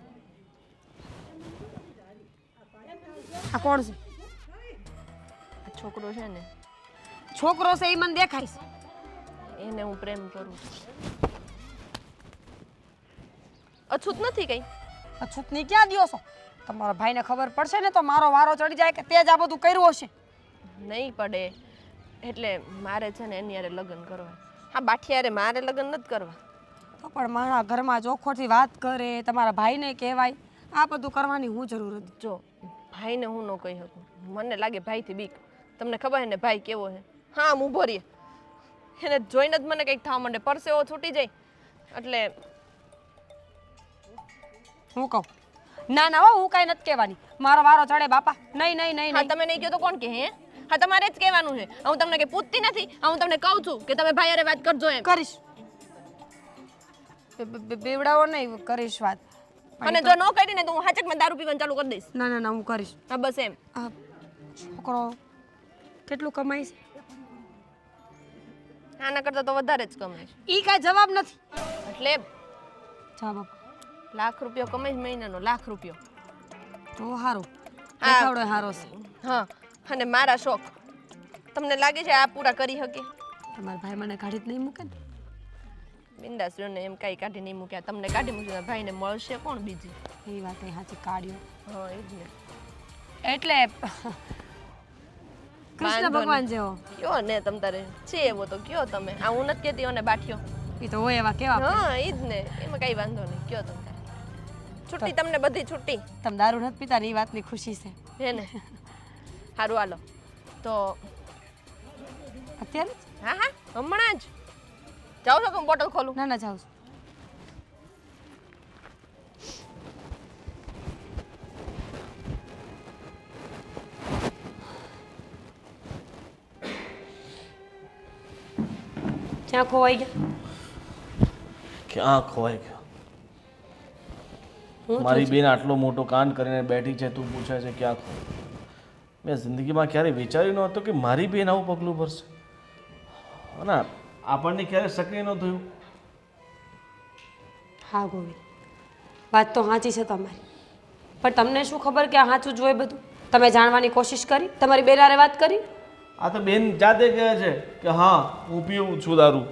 આ કોણ છે? આ છોકરો છે ને, છોકરો છે એ મને દેખાય છે. એને હું પ્રેમ કરું છું. અછૂત નથી કઈ. અછૂતની ક્યાં દ્યો છો? તમારા ભાઈને ખબર પડશે ને તો મારો વારો ચડી જાય કે તે જ આ બધું કર્યું હશે. નહીં પડે, એટલે મારે છે ને એની હારે લગ્ન કરવા. હા બાઠિયારે મારે લગ્ન નથી કરવા. તો પણ મારા ઘરમાં ચોખ્ખોથી વાત કરે, તમારા ભાઈને કહેવાય. આ બધું કરવાની હું જરૂર હતી? જો ભાઈને હું ન કહી શકું, મને લાગે ભાઈથી બીક. તમને ખબર છે ને ભાઈ કેવો છે? હા આમ ઊભો રહીએ, એને જોઈને જ મને કંઈક થવા માંડે, પરસેવો છૂટી જાય. એટલે હું કહું ના ના હો, હું કાંઈ નથી કહેવાની. મારો વારો ચડે બાપા. નહીં નહીં નહીં હા તમે નહીં કહો તો કોણ કે? હે હા તમારે જ કહેવાનું છે. હું તમને કંઈ પૂછતી નથી, હું તમને કહું છું કે તમે ભાઈ હારે વાત કરજો એમ. કરીશ. બેવડાવો નહીં, કરીશ વાત. અને જો ન કરી ને તો હું હાચકમાં દારૂ પીવાનું ચાલુ કરી દઈશ. ના ના ના હું કરીશ. હા બસ એમ. આ છોકરો કેટલું કમાય છે? આના કરતાં તો વધારે જ કમાય છે. ઈ કાંઈ જવાબ નથી. એટલે જા બાપા. લાખ રૂપિયો કમાય મહિનાનો, લાખ રૂપિયો. તો સારું, દેખાવડો સારો છે. હા અને મારા શોખ તમને લાગે છે આ પૂરા કરી શકે? તમારા ભાઈ મને કાઢી જ નહીં મૂકે ને? બિંદાસ રહ્યો ને, એમ કાંઈ કાઢી નહીં મૂક્યા. તમને કાઢી મૂક્યા, ભાઈને મળશે કોણ બીજી? એ વાત એ સાચી, કાઢ્યો. હા એ જ ને. એટલે કૃષ્ણ ભગવાન જેવો કયો ને તમ તારે છે એવો તો કયો તમે. આ હું નથી કહેતી અને બાઠ્યો. એ તો હોય એવા કેવા. હા એ જ ને, એમાં કઈ વાંધો નહીં. કયો તમે તારે છુટ્ટી, તમને બધી છુટ્ટી. તમે દારૂ નથી પીતા ને એ વાતની ખુશી છે. હે ને? સારું હાલો તો અત્યારે હા હા હમણાં જ જાઓ છો કે હું બોટલ ખોલું? ના ના જાઉં છું. ક્યાં ખોવાઈ ગયા? ક્યાં ખોવાઈ ગયો? મારી બેન આટલો મોટો કાંડ કરીને બેઠી છે, તું પૂછે છે ક્યાં ખોવાઈ? મેં જિંદગીમાં ક્યારેય વિચાર્યું નહોતું કે મારી બેન આવું પગલું ભરશે. અને આપણને ક્યારે સક્રિય ન થયું. હા ગોવિંદ, વાત તો સાચી છે તમારી, પણ તમને શું ખબર કે આ સાચું જ હોય બધું? તમે જાણવાની કોશિશ કરી? તમારી બેન હારે વાત કરી? આ તો બેન જાતે કહે છે કે હા હું પીવું છું દારૂ.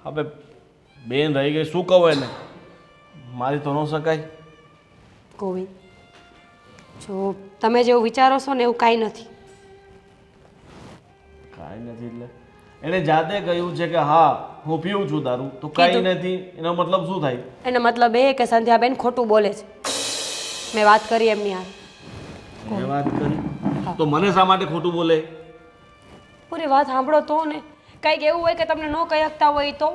હવે બેન રહી ગઈ, શું કહું એને? મારી તો ન શકાય. ગોવિંદ, જો તમે જેવું વિચારો છો ને એવું કાંઈ નથી. કાંઈ નથી એટલે એણે જાતે કહ્યું છે કે હા હું પીવું છું દારૂ, તો કાંઈ નથી એનો મતલબ શું થાય? એનો મતલબ એ કે સંધ્યાબેન ખોટું બોલે છે. મેં વાત કરી એમની હારે. મેં વાત કરી તો મને શા માટે ખોટું બોલે? પૂરી વાત સાંભળો તો ને. કંઈક એવું હોય કે તમને ન કહી શકતા હોય તો,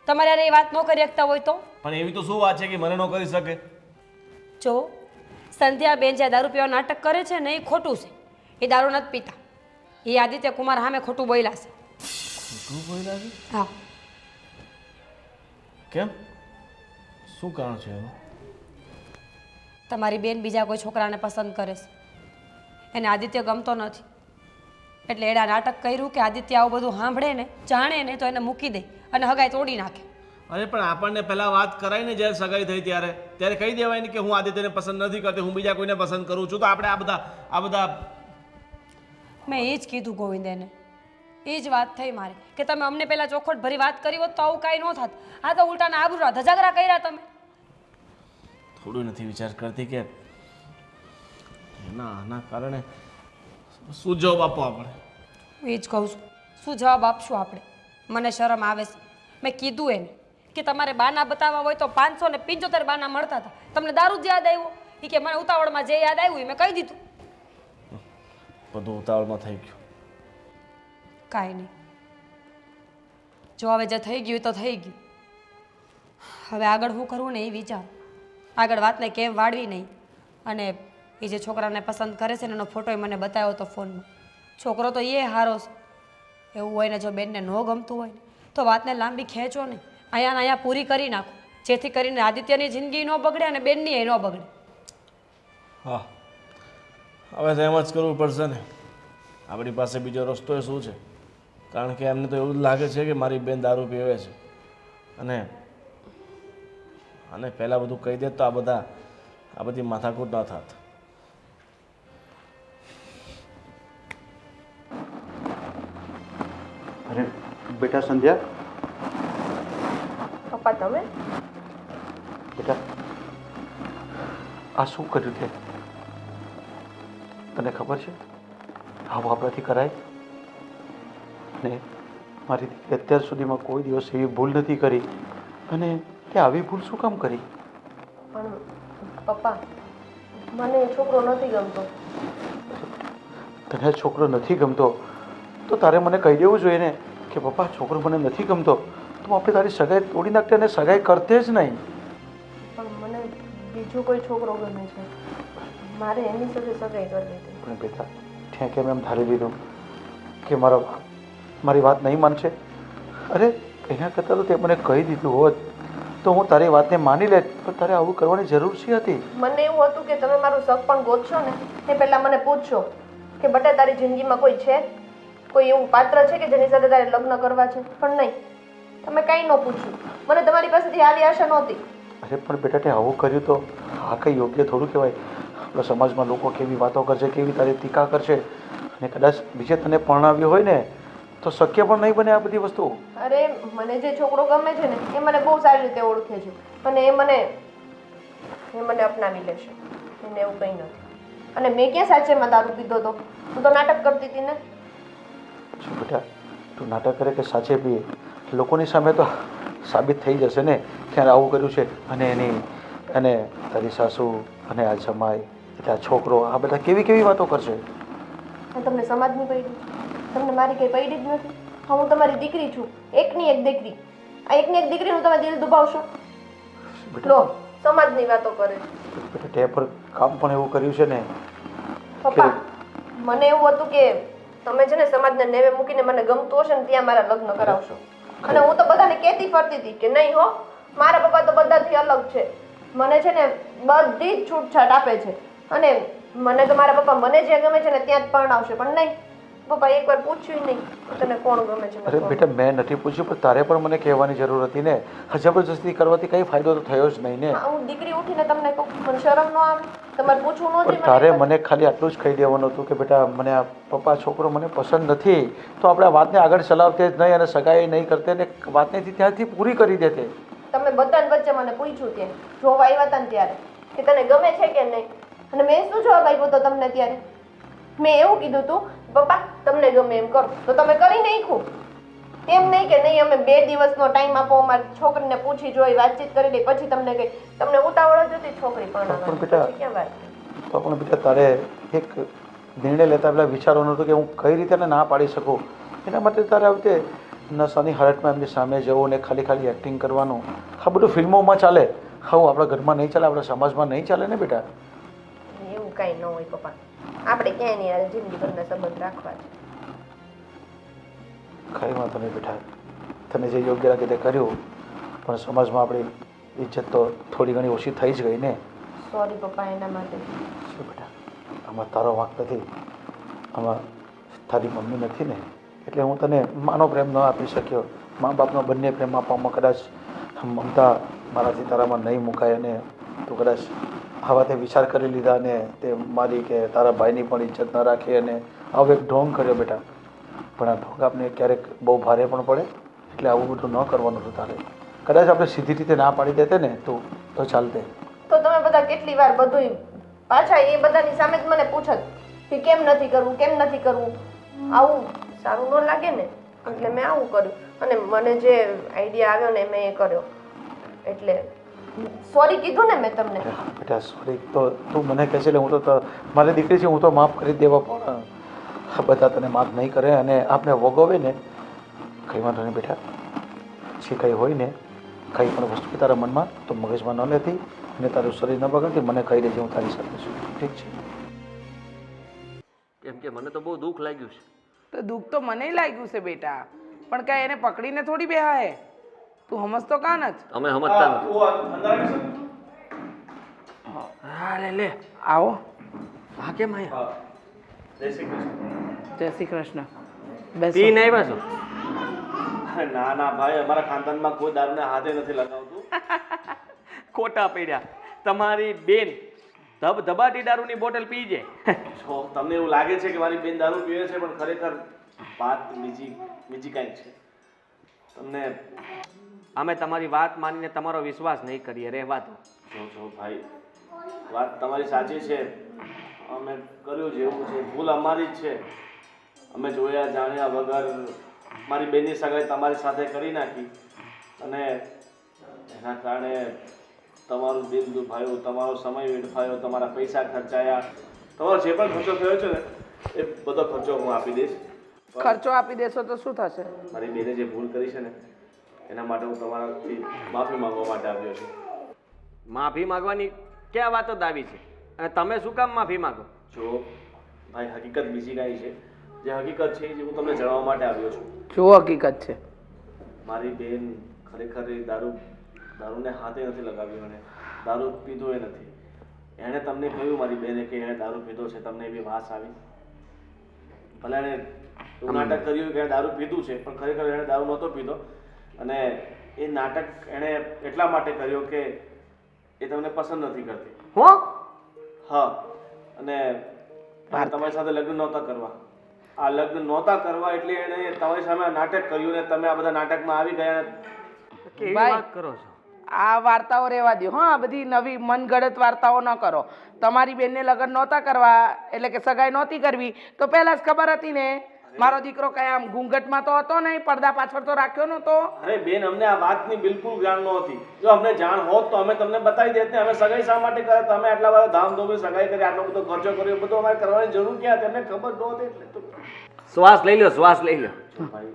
તમારે હારે એ વાત ન કરી શકતા હોય તો. પણ એવી તો શું વાત છે કે મને ન કરી શકે? જો સંધ્યાબેન જે દારૂ પીવા નાટક કરે છે ને એ ખોટું છે. એ દારૂ નથી પીતા. એ આદિત્ય કુમાર સામે ખોટું બોલ્યા છે. ખોટું બોલ્યા છે? હા. કેમ? શું કારણ છે એનું? તમારી બેન બીજા કોઈ છોકરાને પસંદ કરે છે. એને આદિત્ય ગમતો નથી. એટલે એના નાટક કર્યું કે આદિત્ય આવું બધું સાંભળે ને જાણે ને તો એને મૂકી દે અને હગાઈ તોડી નાખે. અરે પણ આપણને પહેલા વાત કરાઈને જ્યારે સગાઈ થઈ ત્યારે કહી દેવાય ને કે હું આદિત્યને પસંદ નથી કરતી, હું બીજા કોઈને પસંદ કરું છું. તો આપણે આ બધા મેં એ જ કીધું ગોવિંદેને. એ જ વાત થઈ મારી કે તમે અમને પહેલાં ચોખવટ ભરી વાત કરી હોત તો આવું કાંઈ ન થાત. આ તો ઉલટાના આબરૂ ધજાગરા કર્યા તમે. થોડું નથી વિચાર કરતી કે આના કારણે શું જવાબ આપો આપણે? હું એ જ કહું છું, શું જવાબ આપશું આપણે? મને શરમ આવે છે. મેં કીધું એને કે તમારે બાના બતાવવા હોય તો 575 બાના મળતા હતા. તમને દારૂ જ યાદ આવ્યો? એ કે મને ઉતાવળમાં જે યાદ આવ્યું એ મેં કહી દીધું. બધું ઉતાવળમાં થઈ ગયું. કાંઈ નહીં, જો હવે જે થઈ ગયું એ તો થઈ ગયું. હવે આગળ શું કરવું ને એ વિચાર. આગળ વાતને કેમ વાળવી નહીં. અને એ જે છોકરાને પસંદ કરે છે ને એનો ફોટો મને બતાવ્યો હતો ફોનમાં. છોકરો તો એ હારો છે. એવું હોય ને જો બેનને ન ગમતું હોય ને તો વાતને લાંબી ખેંચો ને અહીંયા પૂરી કરી નાખો, જેથી કરીને આદિત્યની જિંદગી ન બગડે અને બેનની એ ન બગડે. હા, હવે તો એમ જ કરવું પડશે ને. આપણી પાસે બીજો રસ્તો શું છે? કારણ કે એમને તો એવું જ લાગે છે કે મારી બેન દારૂ પીવે છે અને પહેલાં બધું કહી દે તો આ બધી માથાકૂટ ન થાત. અરે બેટા સંધ્યા, પપ્પા તમે બેટા આ શું કર્યું તે? તને ખબર છે આવું આપણાથી કરાય? અને મારી દીકરી અત્યાર સુધીમાં કોઈ દિવસ એવી ભૂલ નથી કરી અને તે આવી ભૂલ શું કામ કરી? પણ પપ્પા મને એ છોકરો નથી ગમતો. તને છોકરો નથી ગમતો તો તારે મને કહી દેવું જોઈએ ને કે પપ્પા છોકરો મને નથી ગમતો, તો આપણે તારી સગાઈ તોડી નાખતે અને સગાઈ કરતે જ નહીં. પણ મને બીજો કોઈ છોકરો ગમે છે, મારે એની સાથે સગાઈ કરવી હતી. પણ બેટા ત્યાં કેમ એમ ધારી લીધું કે મારી વાત નહીં માનશે? અરે એના કરતાં તો તે મને કહી દીધું હોત તો હું તારી વાતને માની લેત. પણ તારે આવું કરવાની જરૂર શી હતી? મને એવું હતું કે તમે મારું શક પણ ગોતશો ને એ પહેલા મને પૂછશો કે બટા તારી જિંદગીમાં કોઈ છે, કોઈ એવું પાત્ર છે કે જેની સાથે તારે લગ્ન કરવા છે. પણ નહીં, તમે કાંઈ ન પૂછ્યું. મને તમારી પાસેથી આવી આશા નહોતી. અરે પણ બેટા તે આવું કર્યું તો આ કંઈ યોગ્ય થોડું કહેવાય? આપણા સમાજમાં લોકો કેવી વાતો કરશે, કેવી તારી ટીકા કરશે, અને કદાચ બીજે તને પરણાવ્યો હોય ને તો શક્ય પણ નહીં બને આ બધી વસ્તુ. અરે મને જે છોકરો ગમે છે ને એ મને બહુ સારી રીતે ઓળખે છે અને એ મને અપનાવી લેશે. એને એવું કંઈ નથી. અને મેં ક્યાં સાચેમાં દારૂ પીધો હતો? હું તો નાટક કરતી હતી ને. બેટા તું નાટક કરે કે સાચે પીએ, લોકોની સામે તો સાબિત થઈ જશે ને ત્યારે આવું કર્યું છે. અને તારી સાસુ અને આ જમાઈ એટલે આ છોકરો આ બધા કેવી વાતો કરશે. તમને સમાજની પડી, તમને મારી કંઈ પડી જ નથી. હા, હું તમારી દીકરી છું, એકની એક દીકરી. આ એકની એક દીકરીનું તમે દિલ દુભાવશો? લો, સમાજની વાતો કરે છે. બેટા તે પર કામ પણ એવું કર્યું છે ને. પપ્પા મને એવું હતું કે તમે છે ને સમાજને નેવે મૂકીને મને ગમતું હશે ને ત્યાં મારા લગ્ન કરાવશો. અને હું તો બધાને કહેતી ફરતી હતી કે નહીં હો, મારા પપ્પા તો બધાથી અલગ છે. મને છે ને બધી જ છૂટછાટ આપે છે અને મને તો મારા પપ્પા મને જે ગમે છે ને ત્યાં જ પરણાવશે. પણ નહીં, પપ્પા એકવાર પૂછ્યું નહીં તને કોણ ગમે છે. અરે બેટા મેં નથી પૂછ્યું, પણ તારે પણ મને કહેવાની જરૂર હતી ને. જબરજસ્તી કરવાથી કંઈ ફાયદો તો થયો જ નહીં ને. હું દીકરી ઉઠીને તમને કહું, મને શરમ ન આવે? તમારે પૂછવું પણ નહોતું? તારે મને ખાલી આટલું જ કહી દેવાનું હતું કે બેટા મને આ પપ્પા છોકરો મને પસંદ નથી, તો આપણે આ વાતને આગળ ચલાવતે જ નહીં અને સગાઈ નહીં કરતે ને વાતને ત્યાંથી પૂરી કરી દેતે. તમે બધાને વચ્ચે મને પૂછ્યું ત્યાં જોવા આવ્યા હતા ને ત્યારે કે તને ગમે છે કે નહીં, અને મેં શું જવાબ આપ્યો હતો તમને ત્યારે? મેં એવું કીધું હતું પપ્પા તમને ગમે એમ કરો, તો તમે કરી નાખ્યું. એમ નહીં કે નહીં અમે 2 દિવસનો ટાઈમ આપો અમારી છોકરીને પૂછી જોઈ વાતચીત કરી લઈ પછી તમને કહી તમને ઉતાવળ જ હતી છોકરી પણ બેટા પણ ક્યાં વાત તો પણ બેટા તારે એક નિર્ણય લેતા પહેલાં વિચારવાનું હતું કે હું કઈ રીતે એને ના પાડી શકું એના માટે તારે આવી રીતે નશાની હાલતમાં એમની સામે જવું ને ખાલી ખાલી એક્ટિંગ કરવાનું આ બધું ફિલ્મોમાં ચાલે હા આપણા ઘરમાં નહીં ચાલે આપણા સમાજમાં નહીં ચાલે ને બેટા એવું કાંઈ ન હોય પપ્પા આપણે ક્યાંય નહીં યાર જિંદગીભરના સંબંધ રાખવા છે કઈ વાંધો નહીં બેટા તને જે યોગ્ય લાગે તે કર્યું પણ સમાજમાં આપણી ઇજ્જત તો થોડી ઘણી ઓછી થઈ જ ગઈ ને સોરી પપ્પા એના માટે શું બેટા આમાં તારો વાંક નથી આમાં તારી મમ્મી નથી ને એટલે હું તને માનો પ્રેમ ન આપી શક્યો મા બાપનો બંને પ્રેમ આપવામાં કદાચ મમતા મારાથી તારામાં નહીં મુકાય અને તું કદાચ આવા તે વિચાર કરી લીધા ને તે મારી કે તારા ભાઈની પણ ઇજ્જત ન રાખી અને આવો એક ઢોંગ કર્યો બેટા પણ આ ઢોંગ આપણે ક્યારેક બહુ ભારે પણ પડે એટલે આવું બધું ન કરવાનું હતું તારે કદાચ આપણે સીધી રીતે ના પાડી દેતે ને તું તો ચાલતે તો તમે બધા કેટલી વાર બધું પાછા એ બધાની સામે જ મને પૂછત કે કેમ નથી કરવું કેમ નથી કરવું આવું સારું ન લાગે ને એટલે મેં આવું કર્યું અને મને જે આઈડિયા આવ્યો ને મેં એ કર્યો એટલે સોરી કીધું ને મેં તમને બેટા સોરી તો તું મને કહે છે એટલે હું તો મારી દીકરી છે હું તો માફ કરી દેવા પણ આ બધા તને માફ નહીં કરે અને આપને વગોવે ને કંઈ વાંધો નહીં બેટા જે કંઈ હોય ને કંઈ પણ વસ્તુ તારા મનમાં તો મગજમાં ન લેતી અને તારું શરીર ન બગડતી મને કહી દેજે હું તારી સાથે છું ઠીક છે કેમ કે મને તો બહુ દુઃખ લાગ્યું છે તો દુઃખ તો મને લાગ્યું છે બેટા પણ કાંઈ એને પકડીને થોડી બેહાય તું સમજતો કાં નથી અમે સમજતા નથી હા લે આવો હા કેમ આયા જય શ્રી કૃષ્ણ પીને આવ્યા છો ના ના ભાઈ અમારા ખાનદાનમાં કોઈ દારૂને હાથે નથી લગાવતું ખોટા પડ્યા તમારી બેન ધબધબાટી દારૂની બોટલ પી જાય જો તમને એવું લાગે છે કે મારી બેન દારૂ પીવે છે પણ ખરેખર વાત બીજી કાંઈક છે તમને અમે તમારી વાત માનીને તમારો વિશ્વાસ નહીં કરીએ રહેવા દો જો ભાઈ વાત તમારી સાચી છે અમે કર્યું જેવું છે ભૂલ અમારી જ છે અમે જોયા જાણ્યા વગર મારી બેનની સગાઈ તમારી સાથે કરી નાખી અને એના કારણે તમારું દિલ દુભાયું તમારો સમય વેડફાયો તમારા પૈસા ખર્ચાયા તમારો જે પણ ખર્ચો થયો છે ને એ બધો ખર્ચો હું આપી દઈશ ખર્ચો આપી દેશો તો શું થશે મારી બેને જે ભૂલ કરી છે ને એના માટે હું તમારાથી માફી માંગવા માટે આવ્યો છું માફી માંગવાની ક્યાં વાતો દાવી છે અને તમે શું કામ માફી માંગો જો ભાઈ હકીકત બીજી કાંઈ છે જે હકીકત છે એ હું તમને જણાવવા માટે આવ્યો છું જો હકીકત છે મારી બેન ખરેખર એ દારૂને હાથે નથી લગાવ્યું અને દારૂ પીધો એ નથી એણે તમને કહ્યું મારી બેને કે એણે દારૂ પીધો છે તમને એવી વાસ આવી ભલે એણે એવું નાટક કર્યું કે એણે દારૂ પીધું છે પણ ખરેખર એણે દારૂ નહોતો પીધો અને એ નાટક એણે એટલા માટે કર્યો કે એ તમને પસંદ નથી કરતી હો હા અને તમારી સાથે લગ્ન નહોતા કરવા આ લગ્ન નહોતા કરવા એટલે એણે તમારી સામે નાટક કર્યું ને તમે આ બધા નાટકમાં આવી ગયા કેવી ભાઈ. વાત કરો છો આ વાર્તાઓ રહેવા દો હા બધી નવી મનગઢત વાર્તાઓ ન કરો તમારી બેનને લગ્ન નહોતા કરવા એટલે કે સગાઈ નહોતી કરવી તો પહેલા જ ખબર હતી ને મારો દીકરો કઈ આમ ઘૂંઘટમાં તો હતો નહીં પડદા પાછળ તો રાખ્યો નહોતો અરે બેન અમને આ વાતની બિલકુલ જાણ નહોતી જો અમને જાણ હોત તો અમે તમને બતાવી દેત ને અમે સગાઈ શા માટે કરે તમે આટલા બધા ધામધૂમથી સગાઈ કરી આટલો બધો ખર્ચો કર્યો બધું અમારે કરવાની જરૂર ક્યાં હતી અમને ખબર નહોતી એટલે તો શ્વાસ લઈ લો શ્વાસ લઈ લો ભાઈ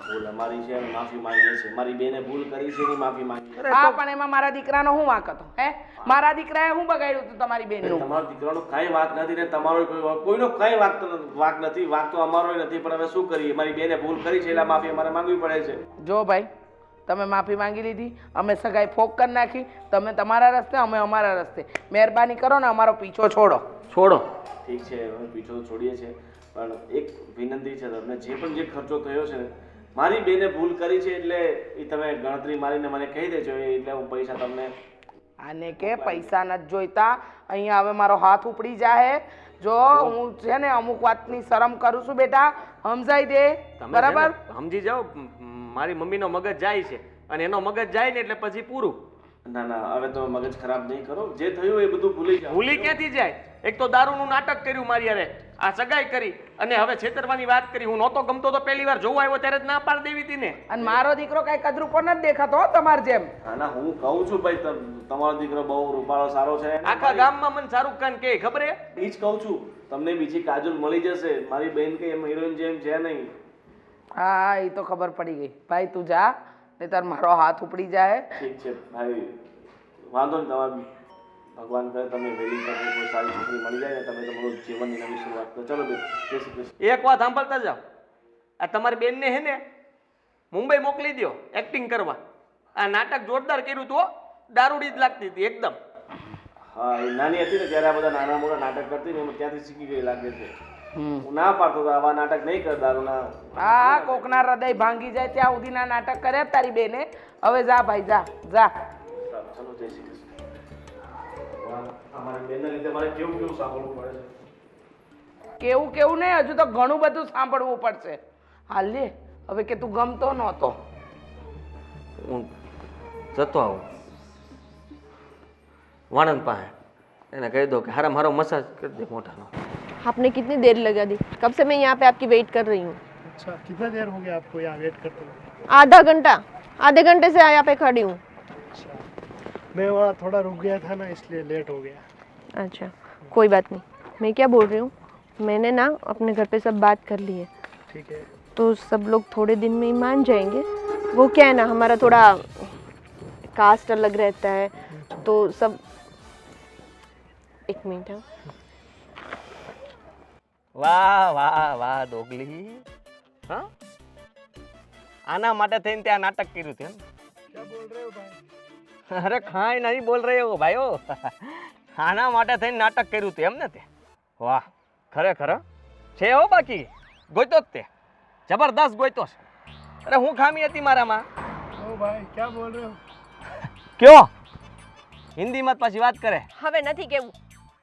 ભૂલ અમારી છે અને માફી માંગીએ છીએ મારી બેને ભૂલ કરી છે એની માફી માંગીએ હા પણ એમાં મારા દીકરાનો શું વાંક હતો હે મારા દીકરાએ શું બગાડ્યું હતું તમારી બેનનું તમારા દીકરાનો કાંઈ વાંક નથી ને તમારો કોઈનો કાંઈ વાંક નથી વાંક તો અમારો નથી પણ હવે શું કરીએ મારી બેને ભૂલ કરી છે એટલે માફી અમારે માંગવી પડે છે જો ભાઈ તમે માફી માંગી લીધી અમે સગાઈ ફોક કરી નાખી તમે તમારા રસ્તે અમે અમારા રસ્તે મહેરબાની કરો ને અમારો પીછો છોડો છોડો ઠીક છે અમે પીછો તો છોડીએ છીએ પણ એક વિનંતી છે તમને જે પણ જે ખર્ચો થયો છે ને મારી બેને ભૂલ કરી છે એટલે એ તમે ગણતરી મારીને મને કહી દેજો એટલે હું પૈસા તમને આને કે પૈસા નથી જોઈતા અહીંયા હવે મારો હાથ ઉપડી જાય જો હું છે ને અમુક વાતની શરમ કરું છું બેટા સમજાઈ દે તમે બરાબર છે ને સમજી જાઓ મારી મમ્મીનો મગજ જાય છે અને એનો મગજ જાય ને એટલે પછી પૂરું ના ના હવે તમે મગજ ખરાબ નહીં કરો જે થયું એ બધું ભૂલી જાઓ ભૂલી ક્યાંથી જાય એક તો દારૂનું નાટક કર્યું મારી યારે આ સગાઈ કરી અને હવે છેતરવાની વાત કરી. હું નહોતો ગમતો તો પહેલી વાર જોવા આવ્યો ત્યારે જ ના પાડી દેવી હતી ને. અને મારો દીકરો કઈ કદરૂપો નથી દેખાતો હો તમાર જેમ. ના હું કહું છું ભાઈ તમારો દીકરો બહુ રૂપાળો સારો છે. આખા ગામમાં મને શાહરુખ ખાન કે ખબર હે? એ જ કહું છું તમને બીજી કાજલ મળી જશે. મારી બેન કઈ એમ હિરોઈન જેમ છે નહીં. હા એ તો ખબર પડી ગઈ. ભાઈ તું જા નહીતર મારો હાથ ઉપડી જાય. ઠીક છે ભાઈ વાંધો નહીં. તમારે ભગવાન કરે તમે વહેલી તકે કોઈ સારી છોકરી મળી જાય ને તમે તમારું જીવનની નવી શરૂઆત કરો. ચલો બેન જય શ્રી કૃષ્ણ. એક વાત સાંભળતા જાઓ. આ તમારી બેનને હે ને મુંબઈ મોકલી દો એક્ટિંગ કરવા. આ નાટક જોરદાર કર્યું તું હો. દારૂડી જ લાગતી હતી એકદમ. હા એ નાની હતી ને ત્યારે આ બધા નાના મોટા નાટક કરતી ને એમાં ત્યાંથી શીખી ગઈ લાગે છે. હું ના પાડતો તો આવા નાટક નહીં કર દારૂના. હા કોકના હૃદય ભાંગી જાય ત્યાં સુધીના નાટક કર્યા તારી બેને. હવે જા ભાઈ જા જા. ચલો જય શ્રી કૃષ્ણ. અમારી બેનના લીધે મારે કેવું કેવું સાંભળવું પડે છે. કેવું કેવું નહીં હજુ તો ઘણું બધું સાંભળવું પડશે. હાલ લે હવે કે તું ગમતો નહોતો. હું જતો આવું વાણંદ પાસે. એને કહી દો કે હારા મારો મસાજ કરી દે મોટાનો. आपने कितनी देर लगा दी? कब से मैं यहाँ पे आपकी वेट कर रही हूँ. अच्छा कितना देर हो गया आपको यहाँ वेट करते हुए? आधा घंटा, आधे घंटे से यहाँ पे खड़ी हूँ. अच्छा मैं वहाँ थोड़ा रुक गया था ना इसलिए लेट हो गया. अच्छा कोई बात नहीं. मैं क्या बोल रही हूँ, मैंने ना अपने घर पे सब बात कर ली है. ठीक है. तो सब लोग थोड़े दिन में ही मान जाएंगे. वो क्या है ना हमारा थोड़ा कास्ट अलग रहता है तो सब. एक मिनट है. વાહ વાહ વાહ ડોગલી. હા આના માટે થઈને ત્યાં નાટક કર્યું છે. क्या बोल रहे हो भाई? અરે કાંઈ નહીં બોલ રહે હો ભાઈઓ. આના માટે થઈને નાટક કર્યું હતું એમ ને તે. વાહ ખરેખર છે હો. બાકી ગોઈતો જ તે જબરદસ્ત ગોઈતો છે. અરે હું ખામી હતી મારામાં. ओ भाई क्या बोल रहे हो? કયો હિન્દીમાં જ પાછી વાત કરે. હવે નથી કેવું.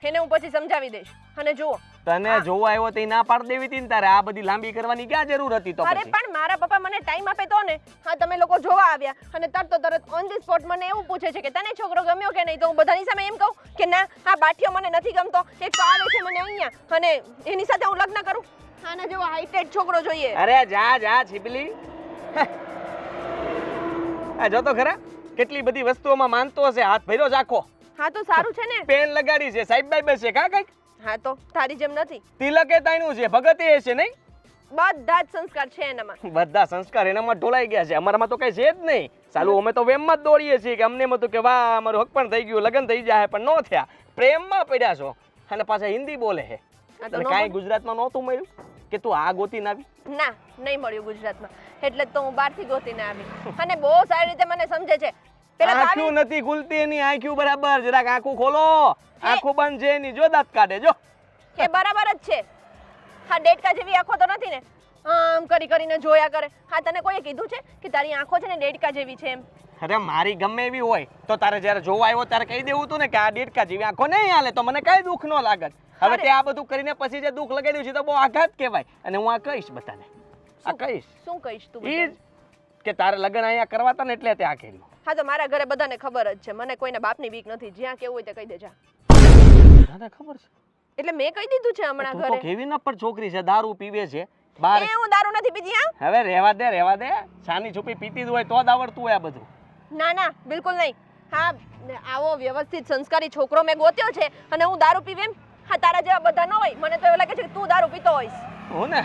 એને હું પછી સમજાવી દઈશ. અને જુઓ તને જોવા આવ્યો તો ના પાડ દેવી હતી ને તારે. આ બધી લાંબી કરવાની ક્યાં જરૂર હતી તો અરે પછી. પણ મારા પપ્પા મને ટાઈમ આપે તો ને. હા તમે લોકો જોવા આવ્યા અને તરત ઓન ધી સ્પોટ મને એવું પૂછે છે કે તને છોકરો ગમ્યો કે નહીં. તો હું બધાની સામે એમ કહું કે ના આ બાઠિયો મને નથી ગમતો. એક તો આવે છે મને અહીંયા અને એની સાથે હું લગ્ન કરું. આના જેવો હાઈટેડ છોકરો જોઈએ. અરે જા જા છીપલી. આ જો તો ખરા કેટલી બધી વસ્તુઓમાં માનતો હશે. હાથ ભર્યો જ આખો. હા તો સારું છે ને. પેન લગાડી છે સાહેબ બાઈ બેસે કા કઈક. હા તો તારી જેમ નથી. તિલકે તાઈનું છે ભગતે છે નહીં. બધા જ સંસ્કાર છે એનામાં. બધા સંસ્કાર એનામાં ઢોળાઈ ગયા છે. અમારામાં તો કઈ છે જ નહીં. સાલું અમે તો વેમમાં જ દોડીએ છીએ કે અમને એમ હતું કે વાહ અમારું હક પણ થઈ ગયું લગ્ન થઈ જાય પણ ન થયા. પ્રેમમાં પડ્યા છો અને પાછા હિન્દી બોલે છે. અને કાંઈ ગુજરાતમાં નહોતું મળ્યું કે તું આ ગોતીને આવી? ના નહીં મળ્યું ગુજરાતમાં. એટલે જ તો હું બહારથી ગોતીને આવી. અને બહુ સારી રીતે મને સમજે છે. પેલા આંખું નથી ખુલતી એની. આંખું બરાબર જરાક આંખું ખોલો. આંખું બંધ છે એની. જો દાંત કાઢે જો. એ બરાબર જ છે. હા ડેટકા જેવી આંખો તો નથી ને. આમ કરી કરીને જોયા કરે. હા તને કોઈએ કીધું છે કે તારી આંખો છે ને ડેટકા જેવી છે એમ? અરે મારી ગમે એવી હોય તો તારે જ્યારે જોવા આવ્યો ત્યારે કહી દેવું તું ને કે આ ડેટકા જેવી આંખો નહીં હાલે તો મને કઈ દુઃખ ન લાગત. હવે તે આ બધું કરીને પછી જે દુઃખ લગાડ્યું છે તો બહુ આઘાત કહેવાય. અને હું આ કહીશ બધાને. આ કહીશ શું કહીશ તું? ઈ જ કે તારે લગ્ન અહીંયા કરવા હતા ને એટલે તે આ કર્યું. હા તો મારા ઘરે બધાને ખબર જ છે. મને કોઈના બાપની બીક નથી. જ્યાં કેવું હોય તે કહી દેજા. તને ખબર છે? એટલે મેં કહી દીધું છે હમણાં તું તો ઘરે. કેવી ન પણ છોકરી છે. દારૂ પીવે છે બાર. એ હું દારૂ નથી પીતી. હા હવે રહેવા દે. સાની છુપી પીતી જ હોય તો જ આવડતું હોય આ બધું. ના ના બિલકુલ નહીં. હા આવો વ્યવસ્થિત સંસ્કારી છોકરો મેં ગોત્યો છે અને હું દારૂ પીવે એમ? હા તારા જેવા બધા ન હોય. મને તો એવું લાગે છે કે તું દારૂ પીતો હોઈશ. હું ને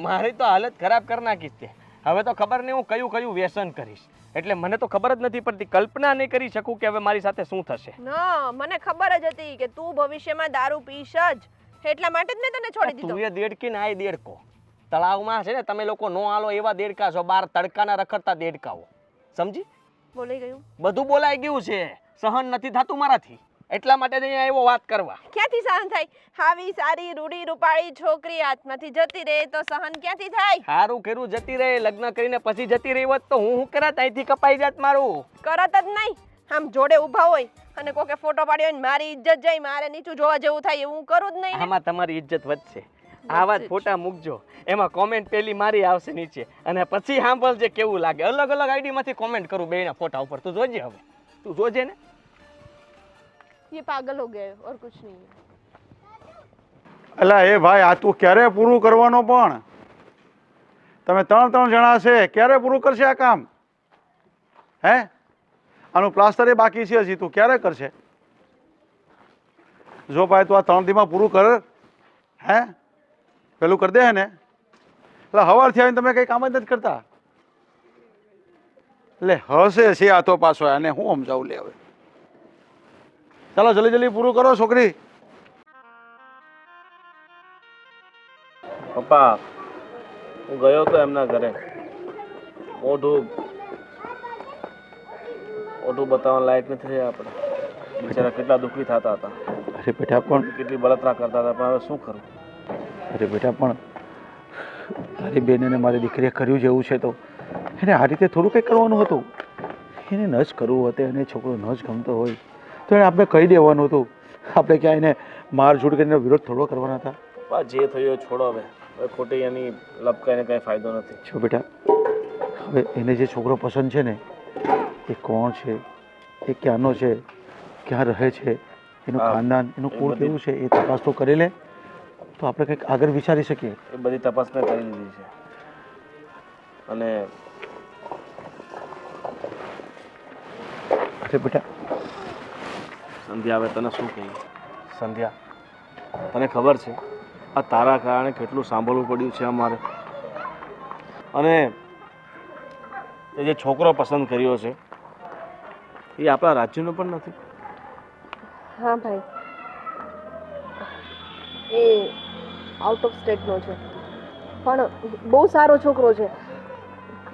મારી તો હાલત ખરાબ કરી નાખીશ તે. હવે તો ખબર નહીં હું કયું કયું વ્યસન કરીશ. એટલે મને તો ખબર જ નથી પડતી. કલ્પના નહીં કરી શકું કે હવે મારી સાથે શું થશે. ના મને ખબર જ હતી કે તું ભવિષ્યમાં દારૂ પીશ જ. એટલા માટે જ મેં તને છોડી દીધો. તું એ દેડકી ને આ દેડકો. તળાવમાં છે ને તમે લોકો નો આલો એવા દેડકા છો. બાર તડકાના રખડતા દેડકાઓ. સમજી? બોલાઈ ગયું. બધું બોલાઈ ગયું છે. સહન નથી થતું મારાથી. એટલા માટે જ અહીંયા આવ્યો વાત કરવા. ક્યાંથી સહન થાય? આવી સારી રૂડી રૂપાળી છોકરી હાથમાંથી જતી રહે તો સહન ક્યાંથી થાય? સારું કર્યું જતી રહે. લગ્ન કરીને પછી જતી રહી હોત તો હું કરત? અહીંથી કપાઈ જાત મારું. કરત જ નહીં. આમ જોડે ઊભા હોય અને કોકે ફોટો પાડ્યો હોય મારી ઇજ્જત જાય મારે નીચું જોવા જેવું થાય એવું કરું જ નહીં. આમાં તમારી ઇજ્જત વધશે. આવા જ ફોટા મૂકજો. એમાં કોમેન્ટ પેલી મારી આવશે નીચે અને પછી સાંભળજે કેવું લાગે. અલગ અલગ આઈડી માંથી કોમેન્ટ કરું બેના ફોટા ઉપર. તું જોજે. હવે તું જોજે ને. ये पागल हो गए और कुछ नहीं है. અલા એ ભાઈ આ તું ક્યારે પૂરું કરવાનો પણ તમે 3 જણા છે ક્યારે પૂરું કરશે આ કામ હે આનું પ્લાસ્ટર એ બાકી છે હજી તું ક્યારે કરશે જો ભાઈ તું આ 3 દીમાં પૂરું કર હે પેલું કરી દે ને એટલે સવારથી આવીને તમે કંઈ કામ જ નથી કરતા એટલે હશે છે આ તો પાછો આને હું સમજાવું લે હવે ચાલો જલ્દી જલ્દી પૂરું કરો છોકરી પપ્પા હું ગયો તો એમના ઘરે મોઢું બતાવવા લાયક નથી રહ્યા આપણે બિચારા કેટલા દુઃખી થતા હતા અરે બેટા પણ કેટલી બળતરા કરતા હતા પણ હવે શું કરું અરે બેટા પણ તારી બેન અને મારી દીકરીએ કર્યું જેવું છે તો એને આ રીતે થોડું કંઈ કરવાનું હતું એને ન જ કરવું હતું એને છોકરો ન જ ગમતો હોય તો એને આપણે કહી દેવાનું હતું આપણે ક્યાં એને મારઝૂડ કરીને વિરોધ થોડો કરવાના હતા પપ્પા જે થયું એ છોડો હવે ખોટી એની લપકાઈને કંઈ ફાયદો નથી છો બેટા હવે એને જે છોકરો પસંદ છે ને એ કોણ છે એ ક્યાંનો છે ક્યાં રહે છે એનું ખાનદાન એનું કુળ કેવું છે એ તપાસ તો કરી લે તો આપણે કંઈક આગળ વિચારી શકીએ એ બધી તપાસ મેં કરી લીધી છે અને અરે બેટા સંધ્યા હવે તને શું કહીએ સંધ્યા તને ખબર છે આ તારા કારણે કેટલું સાંભળવું પડ્યું છે અમારે અને એ જે છોકરો પસંદ કર્યો છે એ આપણા રાજ્યનો પણ નથી હા ભાઈ એ આઉટ ઓફ સ્ટેટનો છે પણ બહુ સારો છોકરો છે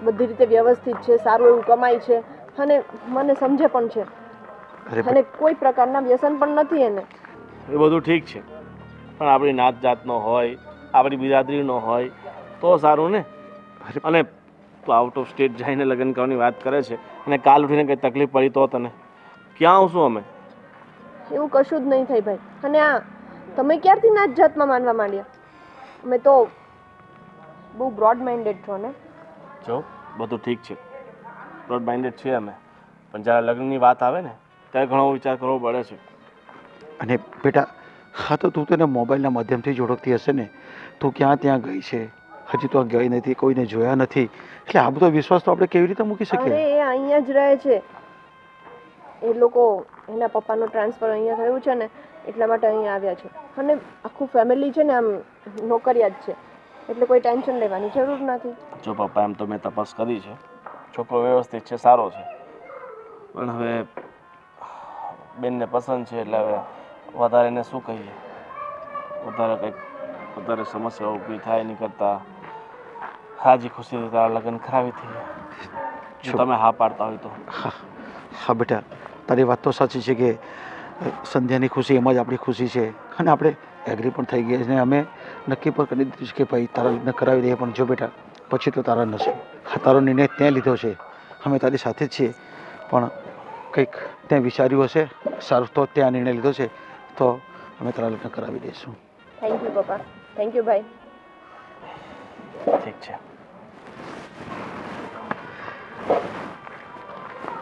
બધી રીતે વ્યવસ્થિત છે સારું એવું કમાય છે અને મને સમજે પણ છે અને કોઈ પ્રકારના વ્યસન પણ નથી એને એ બધું ઠીક છે પણ આપણી નાત જાતનો હોય આપણી બિરાદરીનો હોય તો સારું ને અને તું આઉટ ઓફ સ્ટેટ જઈને લગ્ન કરવાની વાત કરે છે અને કાલ ઉઠીને કંઈ તકલીફ પડી તો તને ક્યાં આવશું અમે એવું કશું જ નહીં થાય ભાઈ અને આ તમે ક્યારથી નાત જાતમાં માનવા માંડ્યા અમે તો બહુ બ્રોડ માઇન્ડેડ છો ને જો બધું ઠીક છે બ્રોડ માઇન્ડેડ છીએ અમે પણ જ્યારે લગ્નની વાત આવે ને ત્યારે ઘણો વિચાર કરવો પડે છે અને બેટા હા તો તું તેને મોબાઈલના માધ્યમથી જ ઓળખતી હશે ને તું ક્યાં ત્યાં ગઈ છે હજી તો ગઈ નથી કોઈને જોયા નથી એટલે આ બધો વિશ્વાસ તો આપણે કેવી રીતે મૂકી અરે શકીએ એ અહીંયા જ રહે છે એ લોકો એના પપ્પાનું ટ્રાન્સફર અહીંયા થયું છે ને એટલા માટે અહીંયા આવ્યા છે અને આખું ફેમિલી છે ને આમ નોકરિયાત છે એટલે કોઈ ટેન્શન લેવાની જરૂર નથી જો પપ્પા એમ તો મેં તપાસ કરી છે છોકરો વ્યવસ્થિત છે સારો છે પણ હવે બેનને પસંદ છે એટલે હવે વધારે એને શું કહીએ વધારે સમસ્યાઓ ઊભી થાય નહીં કરતાં હાજી ખુશીથી તારા લગ્ન કરાવી દઈએ જો તમે હા પાડતા હોય તો હા બેટા તારી વાત તો સાચી છે કે સંધ્યાની ખુશી એમાં જ આપણી ખુશી છે અને આપણે એગ્રી પણ થઈ ગયા છે અને અમે નક્કી પણ કરી દીધું છે કે ભાઈ તારા લગ્ન કરાવી દઈએ પણ જો બેટા પછી તો તારા નસીબ હા તારો નિર્ણય ત્યાં લીધો છે અમે તારી સાથે જ છીએ પણ કંઈક ત્યાં વિચાર્યું હશે સારું તો ત્યાં નિર્ણય લીધો છે તો અમે તારા લગ્ન કરાવી દઈશું થેન્ક યુ પપ્પા થેન્ક યુ ભાઈ ઠીક છે